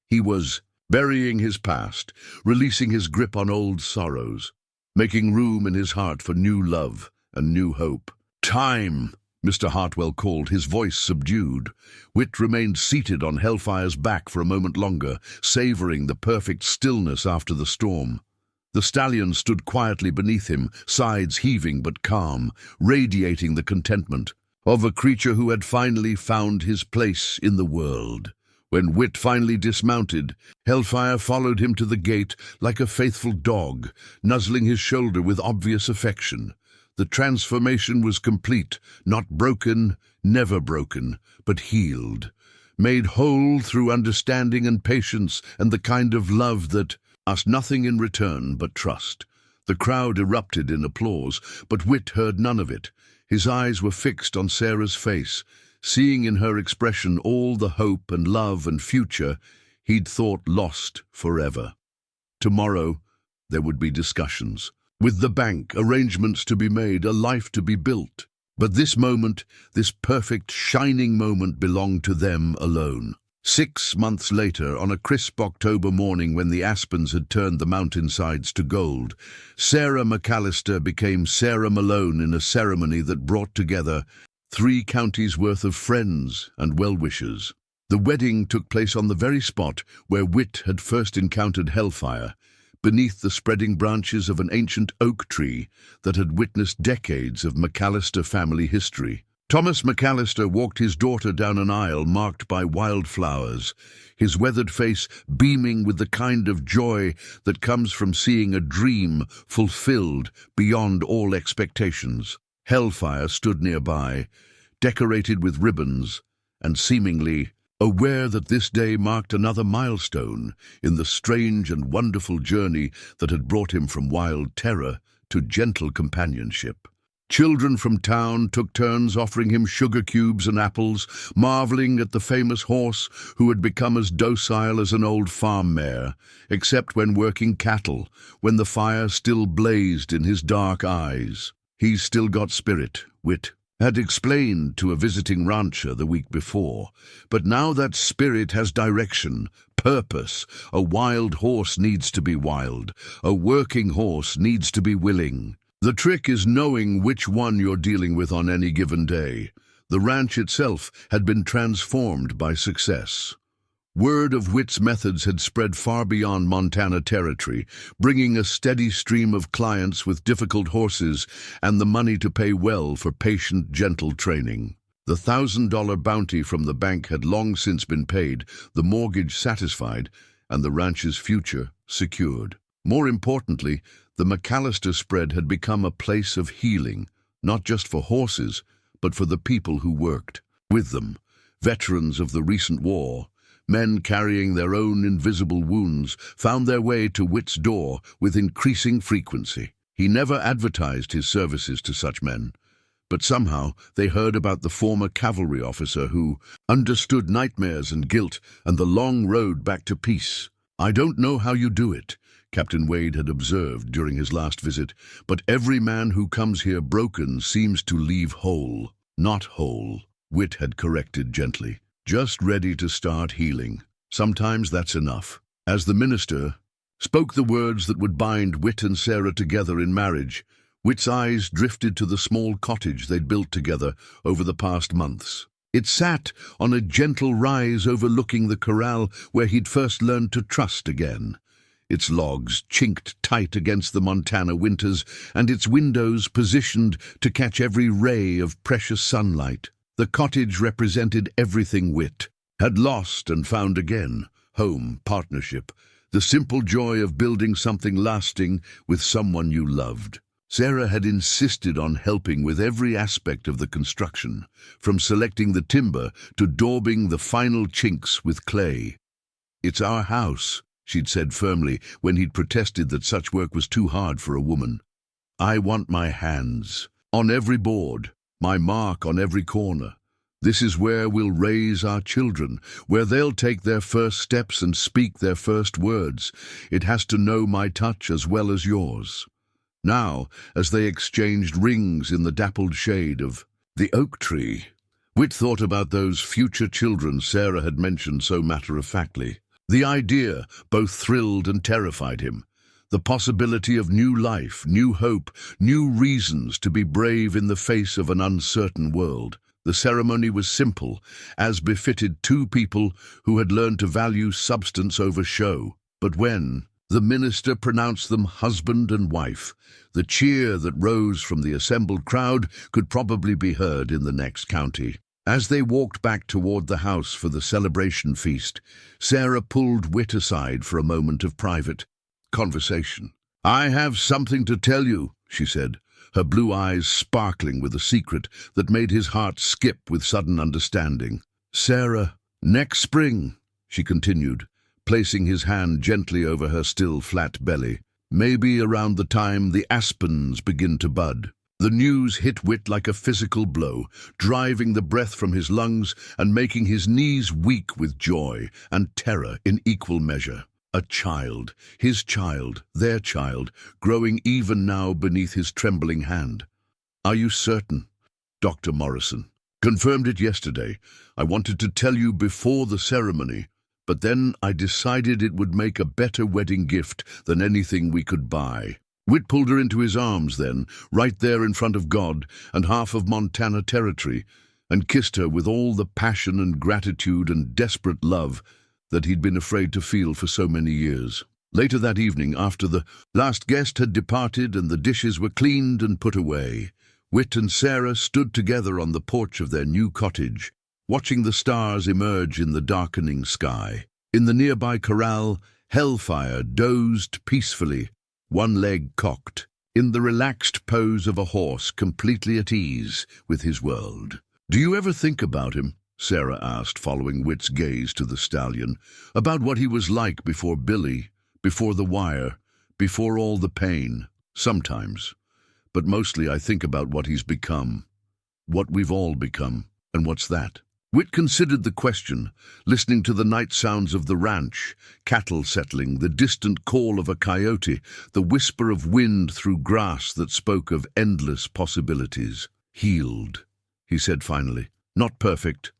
He was burying his past, releasing his grip on old sorrows, making room in his heart for new love and new hope. "Time," Mr. Hartwell called, his voice subdued. Whit remained seated on Hellfire's back for a moment longer, savoring the perfect stillness after the storm. The stallion stood quietly beneath him, sides heaving but calm, radiating the contentment of a creature who had finally found his place in the world. When Whit finally dismounted, Hellfire followed him to the gate like a faithful dog, nuzzling his shoulder with obvious affection. The transformation was complete, not broken, never broken, but healed, made whole through understanding and patience and the kind of love that asked nothing in return but trust. The crowd erupted in applause, but Whit heard none of it. His eyes were fixed on Sarah's face, seeing in her expression all the hope and love and future he'd thought lost forever. Tomorrow, There would be discussions. With the bank, arrangements to be made, a life to be built. But this moment, this perfect, shining moment belonged to them alone. 6 months later, on a crisp October morning when the aspens had turned the mountainsides to gold, Sarah McAlister became Sarah Malone in a ceremony that brought together 3 counties' worth of friends and well-wishers. The wedding took place on the very spot where Whit had first encountered Hellfire, beneath the spreading branches of an ancient oak tree that had witnessed decades of McAlister family history. Thomas McAlister walked his daughter down an aisle marked by wildflowers, his weathered face beaming with the kind of joy that comes from seeing a dream fulfilled beyond all expectations. Hellfire stood nearby, decorated with ribbons, and seemingly aware that this day marked another milestone in the strange and wonderful journey that had brought him from wild terror to gentle companionship. Children from town took turns offering him sugar cubes and apples, marveling at the famous horse who had become as docile as an old farm mare, except when working cattle, when the fire still blazed in his dark eyes. "He's still got spirit," Whit had explained to a visiting rancher the week before. "But now that spirit has direction, purpose. A wild horse needs to be wild. A working horse needs to be willing. The trick is knowing which one you're dealing with on any given day." The ranch itself had been transformed by success. Word of Whit's methods had spread far beyond Montana territory, bringing a steady stream of clients with difficult horses and the money to pay well for patient, gentle training. The $1,000 bounty from the bank had long since been paid, the mortgage satisfied, and the ranch's future secured. More importantly, the McAlister spread had become a place of healing, not just for horses, but for the people who worked with them. Veterans of the recent war, men carrying their own invisible wounds, found their way to Whit's door with increasing frequency. He never advertised his services to such men, but somehow they heard about the former cavalry officer who understood nightmares and guilt and the long road back to peace. "I don't know how you do it," Captain Wade had observed during his last visit, "but every man who comes here broken seems to leave whole." "Not whole," Whit had corrected gently. "Just ready to start healing. Sometimes that's enough." As the minister spoke the words that would bind Whit and Sarah together in marriage, Whit's eyes drifted to the small cottage they'd built together over the past months. It sat on a gentle rise overlooking the corral where he'd first learned to trust again. Its logs chinked tight against the Montana winters, and its windows positioned to catch every ray of precious sunlight. The cottage represented everything Whit had lost and found again: home, partnership, the simple joy of building something lasting with someone you loved. Sarah had insisted on helping with every aspect of the construction, from selecting the timber to daubing the final chinks with clay. "It's our house," she'd said firmly when he'd protested that such work was too hard for a woman. "I want my hands on every board, my mark on every corner. This is where we'll raise our children, where they'll take their first steps and speak their first words. It has to know my touch as well as yours." Now, as they exchanged rings in the dappled shade of the oak tree, Whit thought about those future children Sarah had mentioned so matter-of-factly. The idea both thrilled and terrified him. The possibility of new life, new hope, new reasons to be brave in the face of an uncertain world. The ceremony was simple, as befitted 2 people who had learned to value substance over show. But when the minister pronounced them husband and wife, the cheer that rose from the assembled crowd could probably be heard in the next county. As they walked back toward the house for the celebration feast, Sarah pulled Whit aside for a moment of private conversation. "I have something to tell you," she said, her blue eyes sparkling with a secret that made his heart skip with sudden understanding. "Sarah, next spring," she continued, placing his hand gently over her still flat belly, "maybe around the time the aspens begin to bud." The news hit Whit like a physical blow, driving the breath from his lungs and making his knees weak with joy and terror in equal measure. A child, his child, their child, growing even now beneath his trembling hand. Are you certain? Dr. Morrison confirmed it yesterday. I wanted to tell you before the ceremony, but then I decided it would make a better wedding gift than anything we could buy. Whit pulled her into his arms then, right there in front of God and half of Montana territory, and kissed her with all the passion and gratitude and desperate love that he'd been afraid to feel for so many years. Later that evening, after the last guest had departed and the dishes were cleaned and put away, Whit and Sarah stood together on the porch of their new cottage, watching the stars emerge in the darkening sky. In the nearby corral, Hellfire dozed peacefully, one leg cocked, in the relaxed pose of a horse completely at ease with his world. "Do you ever think about him?" Sarah asked, following Whit's gaze to the stallion. "About what he was like before Billy, before the wire, before all the pain." "Sometimes. But mostly I think about what he's become. What we've all become. And what's that?" Whit considered the question, listening to the night sounds of the ranch, cattle settling, the distant call of a coyote, the whisper of wind through grass that spoke of endless possibilities. "Healed," he said finally. "Not perfect.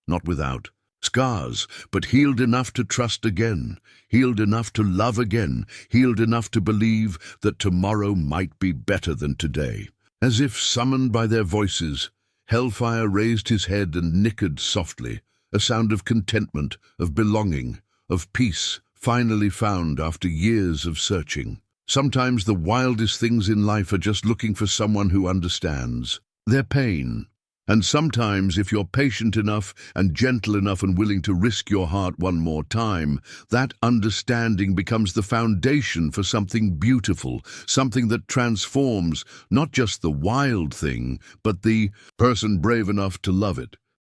Not without scars, but healed enough to trust again, healed enough to love again, healed enough to believe that tomorrow might be better than today." As if summoned by their voices, Hellfire raised his head and nickered softly, a sound of contentment, of belonging, of peace, finally found after years of searching. Sometimes the wildest things in life are just looking for someone who understands their pain. And sometimes, if you're patient enough and gentle enough and willing to risk your heart one more time, that understanding becomes the foundation for something beautiful, something that transforms not just the wild thing, but the person brave enough to love it.